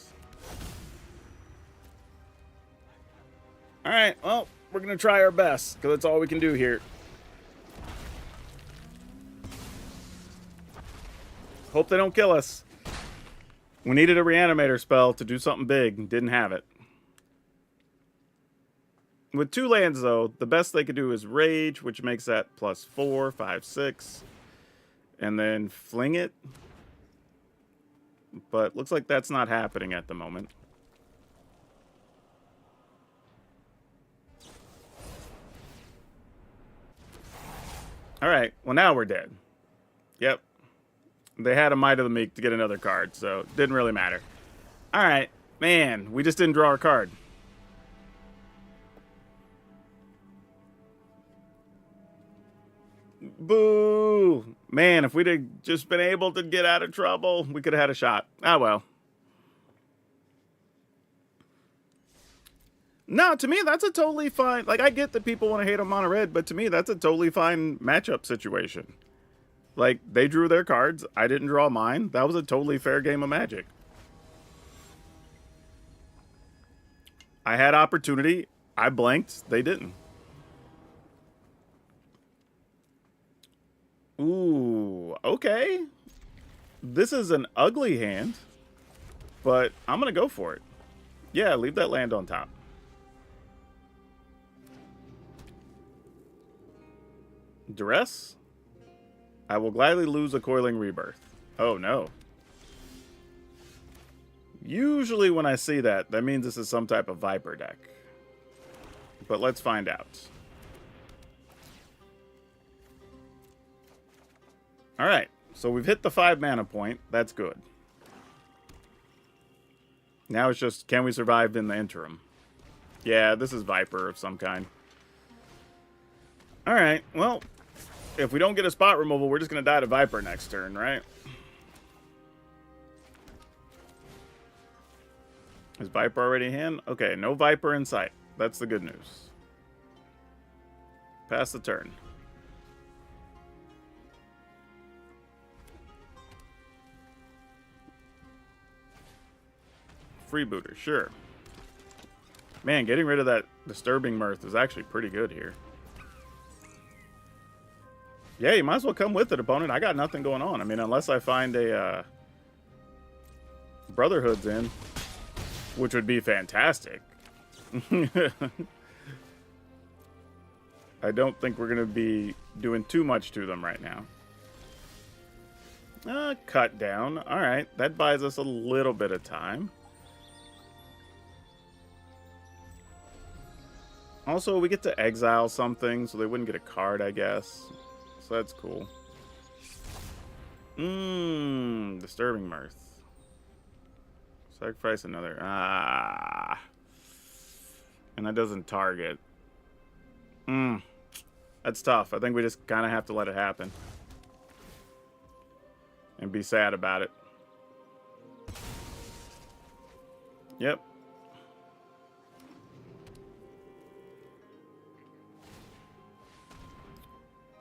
Alright, well, we're going to try our best, because that's all we can do here. Hope they don't kill us. We needed a Reanimator spell to do something big. Didn't have it. With 2 lands, though, the best they could do is Rage, which makes that +4, 5, 6. And then Fling it. But looks like that's not happening at the moment. Alright, well now we're dead. Yep. They had a Might of the Meek to get another card, so it didn't really matter. Alright, man, we just didn't draw our card. Boo! Man, if we'd have just been able to get out of trouble, we could have had a shot. Ah, well. No, to me, that's a totally fine... Like, I get that people want to hate on mono red, but to me, that's a totally fine matchup situation. Like, they drew their cards. I didn't draw mine. That was a totally fair game of Magic. I had opportunity. I blanked. They didn't. Ooh, okay. This is an ugly hand, but I'm going to go for it. Yeah, leave that land on top. Duress? I will gladly lose a Coiling Rebirth. Oh, no. Usually when I see that, that means this is some type of Viper deck. But let's find out. Alright, so we've hit the 5 mana point. That's good. Now it's just, can we survive in the interim? Yeah, this is Viper of some kind. Alright, well, if we don't get a spot removal, we're just going to die to Viper next turn, right? Is Viper already in? Okay, no Viper in sight. That's the good news. Pass the turn. Freebooter, sure. Man, getting rid of that Disturbing Mirth is actually pretty good here. Yeah, you might as well come with it, opponent. I got nothing going on. I mean, unless I find a Brotherhood's in, which would be fantastic. I don't think we're going to be doing too much to them right now. Cut down. All right, that buys us a little bit of time. Also, we get to exile something, so they wouldn't get a card, I guess. So that's cool. Disturbing Mirth. Sacrifice another. And that doesn't target. That's tough. I think we just kind of have to let it happen. And be sad about it. Yep.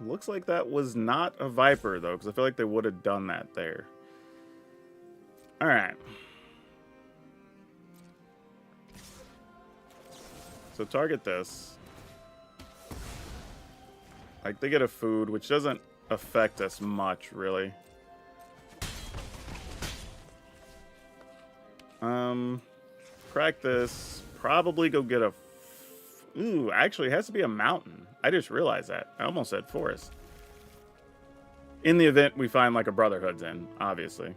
Looks like that was not a Viper, though, because I feel like they would have done that there. Alright. So target this. Like, they get a food, which doesn't affect us much, really. Crack this. Probably go get a... Ooh, actually, it has to be a mountain. I just realized that. I almost said forest. In the event we find, like, a Brotherhood's in, obviously.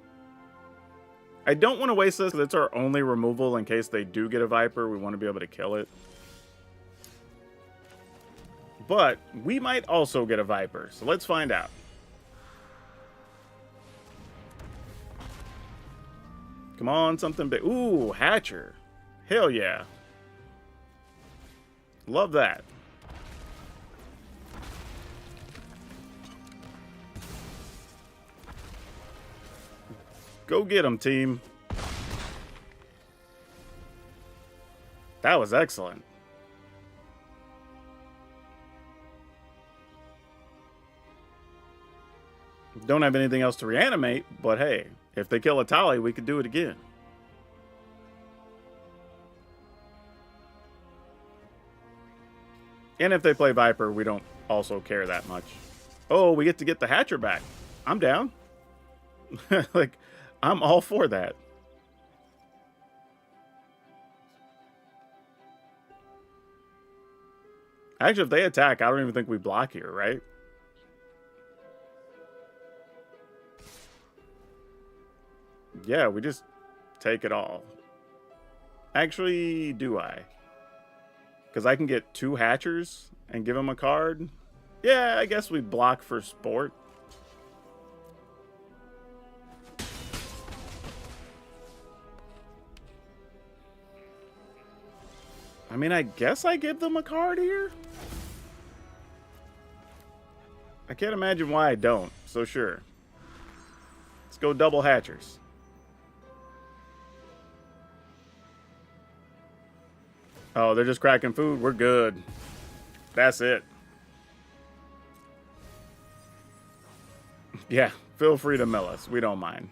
I don't want to waste this, because it's our only removal in case they do get a Viper. We want to be able to kill it. But we might also get a Viper, so let's find out. Come on, something big. Ooh, Hatcher. Hell yeah. Love that. Go get him, team. That was excellent. Don't have anything else to reanimate, but hey, if they kill a Tali, we could do it again. And if they play Viper, we don't also care that much. Oh, we get to get the Hatcher back. I'm down. Like, I'm all for that. Actually, if they attack, I don't even think we block here, right? Yeah, we just take it all. Actually, do I? Because I can get 2 Hatchers and give them a card. Yeah, I guess we block for sport. I mean, I guess I give them a card here? I can't imagine why I don't, so sure. Let's go double Hatchers. Oh, they're just cracking food? We're good. That's it. Yeah, feel free to mill us. We don't mind.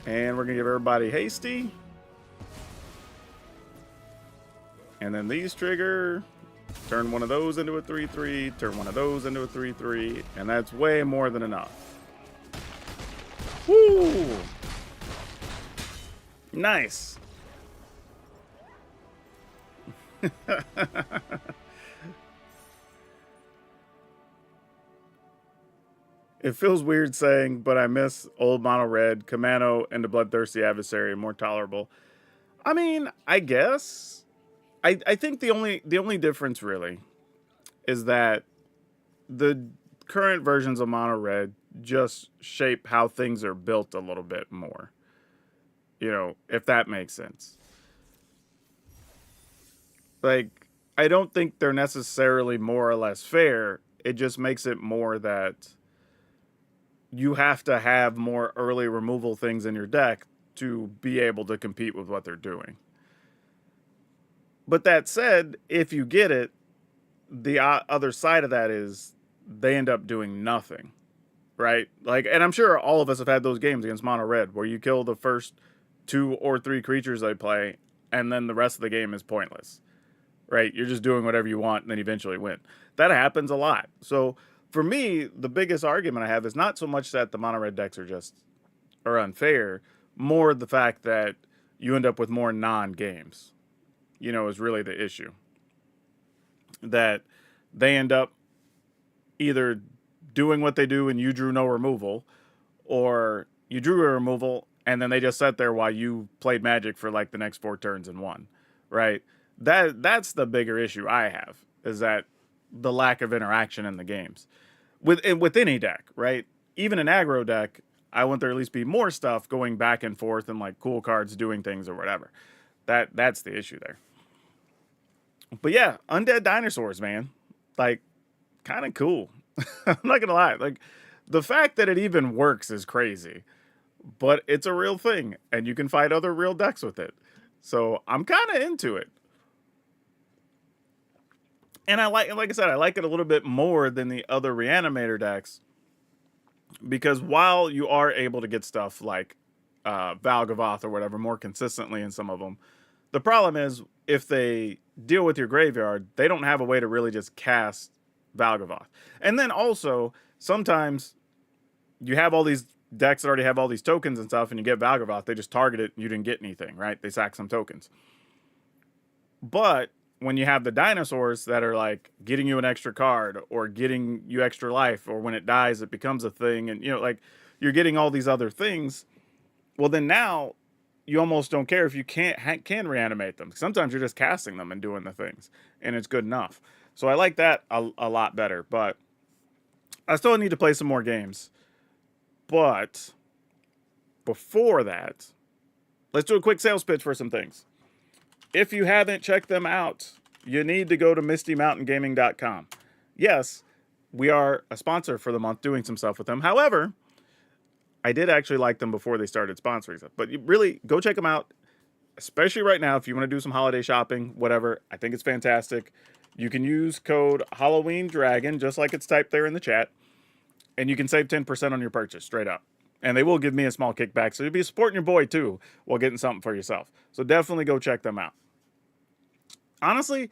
And we're going to give everybody hasty. And then these trigger. Turn one of those into a 3/3. Turn one of those into a 3/3. And that's way more than enough. Woo! Nice. It feels weird saying, but I miss old mono red, Kamano, and the bloodthirsty adversary more tolerable. I mean, I guess. I think the only difference really is that the current versions of mono red just shape how things are built a little bit more. You know, if that makes sense. Like, I don't think they're necessarily more or less fair. It just makes it more that you have to have more early removal things in your deck to be able to compete with what they're doing. But that said, if you get it, the other side of that is they end up doing nothing, right? Like, and I'm sure all of us have had those games against mono red where you kill the first 2 or 3 creatures they play, and then the rest of the game is pointless, right? You're just doing whatever you want and then eventually win. That happens a lot. So for me, the biggest argument I have is not so much that the mono red decks are unfair, more the fact that you end up with more non-games, is really the issue. That they end up either doing what they do and you drew no removal, or you drew a removal and then they just sat there while you played Magic for like the next 4 turns and won, right? That's the bigger issue I have, is that the lack of interaction in the games with any deck, right? Even an aggro deck, I want there at least be more stuff going back and forth and like cool cards doing things or whatever. That's the issue there. But yeah, Undead Dinosaurs, man, like kind of cool. I'm not gonna lie, like the fact that it even works is crazy, but it's a real thing and you can fight other real decks with it. So I'm kind of into it. And like I said, I like it a little bit more than the other Reanimator decks, because while you are able to get stuff like Valgavoth or whatever more consistently in some of them, the problem is if they deal with your graveyard, they don't have a way to really just cast Valgavoth. And then also, sometimes you have all these decks that already have all these tokens and stuff, and you get Valgavoth, they just target it, and you didn't get anything, right? They sack some tokens. But when you have the dinosaurs that are like getting you an extra card or getting you extra life, or when it dies, it becomes a thing, and like you're getting all these other things, well, then now you almost don't care if you can reanimate them. Sometimes you're just casting them and doing the things, and it's good enough. So I like that a lot better, but I still need to play some more games. But before that, let's do a quick sales pitch for some things. If you haven't checked them out, you need to go to MistyMountainGaming.com. Yes, we are a sponsor for the month, doing some stuff with them. However, I did actually like them before they started sponsoring stuff. But you really, go check them out, especially right now if you want to do some holiday shopping, whatever. I think it's fantastic. You can use code HalloweenDragon, just like it's typed there in the chat, and you can save 10% on your purchase, straight up. And they will give me a small kickback, so you'll be supporting your boy too while getting something for yourself. So definitely go check them out. Honestly,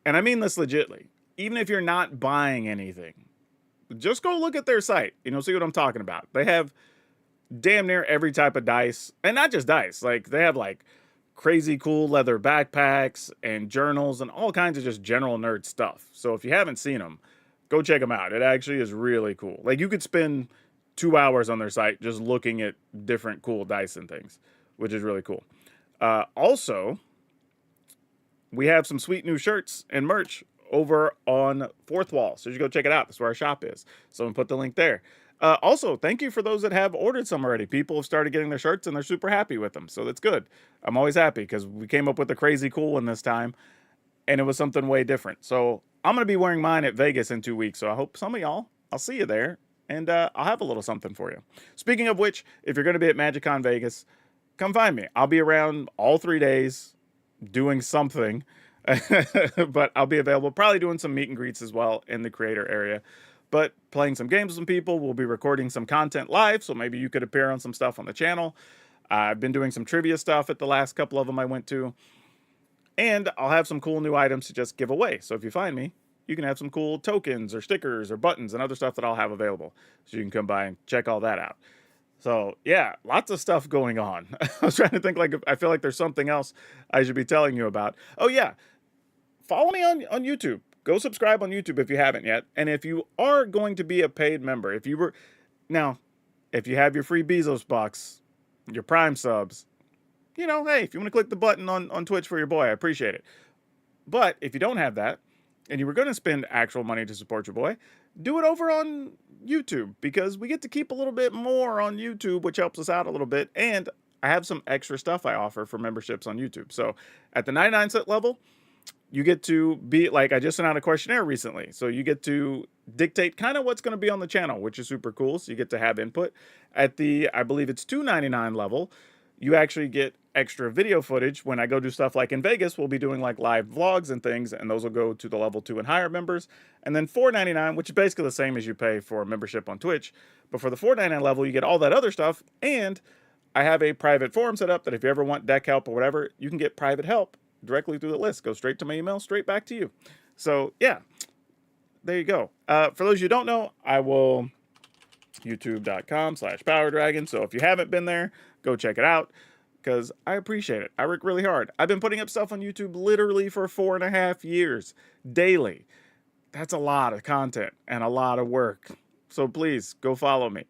and I mean this legitly, even if you're not buying anything, just go look at their site. See what I'm talking about. They have damn near every type of dice, and not just dice. Like, they have like crazy cool leather backpacks and journals and all kinds of just general nerd stuff. So if you haven't seen them, go check them out. It actually is really cool. Like, you could spend 2 hours on their site just looking at different cool dice and things, which is really cool. Also, we have some sweet new shirts and merch over on Fourth Wall. So you should go check it out. That's where our shop is. So I'm going to put the link there. Also, thank you for those that have ordered some already. People have started getting their shirts and they're super happy with them. So that's good. I'm always happy because we came up with a crazy cool one this time, and it was something way different. So I'm going to be wearing mine at Vegas in 2 weeks. So I hope some of y'all, I'll see you there, and I'll have a little something for you. Speaking of which, if you're going to be at MagicCon Vegas, come find me. I'll be around all 3 days doing something, but I'll be available, probably doing some meet and greets as well in the creator area, but playing some games with some people. We'll be recording some content live, so maybe you could appear on some stuff on the channel. I've been doing some trivia stuff at the last couple of them I went to, and I'll have some cool new items to just give away. So if you find me, you can have some cool tokens or stickers or buttons and other stuff that I'll have available, so you can come by and check all that out. So yeah, lots of stuff going on. I was trying to think, like, I feel like there's something else I should be telling you about. Oh yeah, follow me on YouTube. Go subscribe on YouTube if you haven't yet. And if you are going to be a paid member, if you have your free Bezos box, your Prime subs, hey, if you want to click the button on Twitch for your boy, I appreciate it. But if you don't have that, and you were going to spend actual money to support your boy, do it over on YouTube, because we get to keep a little bit more on YouTube, which helps us out a little bit. And I have some extra stuff I offer for memberships on YouTube. So at the 99 cent level, you get to be like, I just sent out a questionnaire recently. So you get to dictate kind of what's going to be on the channel, which is super cool. So you get to have input. At the, I believe it's $2.99 level, you actually get extra video footage. When I go do stuff like in Vegas, we'll be doing like live vlogs and things, and those will go to the level 2 and higher members. And then $4.99, which is basically the same as you pay for a membership on Twitch. But for the $4.99 level, you get all that other stuff. And I have a private forum set up that if you ever want deck help or whatever, you can get private help directly through the list. Go straight to my email, straight back to you. So yeah, there you go. For those you don't know, I will youtube.com/PowrDragn. So if you haven't been there, go check it out. because I appreciate it. I work really hard. I've been putting up stuff on YouTube literally for 4.5 years, daily. That's a lot of content and a lot of work. So please go follow me.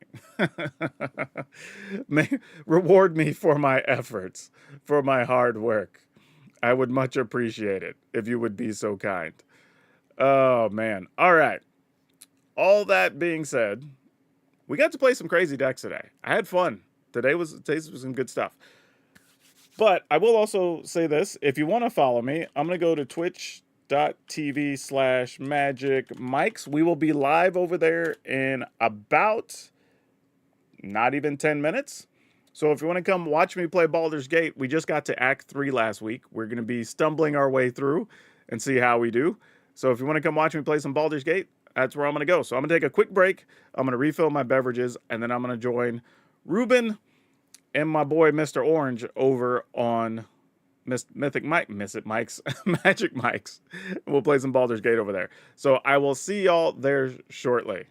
Reward me for my efforts, for my hard work. I would much appreciate it if you would be so kind. Oh, man. All right. All that being said, we got to play some crazy decks today. I had fun. Today's was some good stuff. But I will also say this. If you want to follow me, I'm going to go to twitch.tv/magicmics. We will be live over there in about not even 10 minutes. So if you want to come watch me play Baldur's Gate, we just got to Act 3 last week. We're going to be stumbling our way through and see how we do. So if you want to come watch me play some Baldur's Gate, that's where I'm going to go. So I'm going to take a quick break. I'm going to refill my beverages, and then I'm going to join Ruben and my boy Mr. Orange over on Magic Mics. We'll play some Baldur's Gate over there. So I will see y'all there shortly.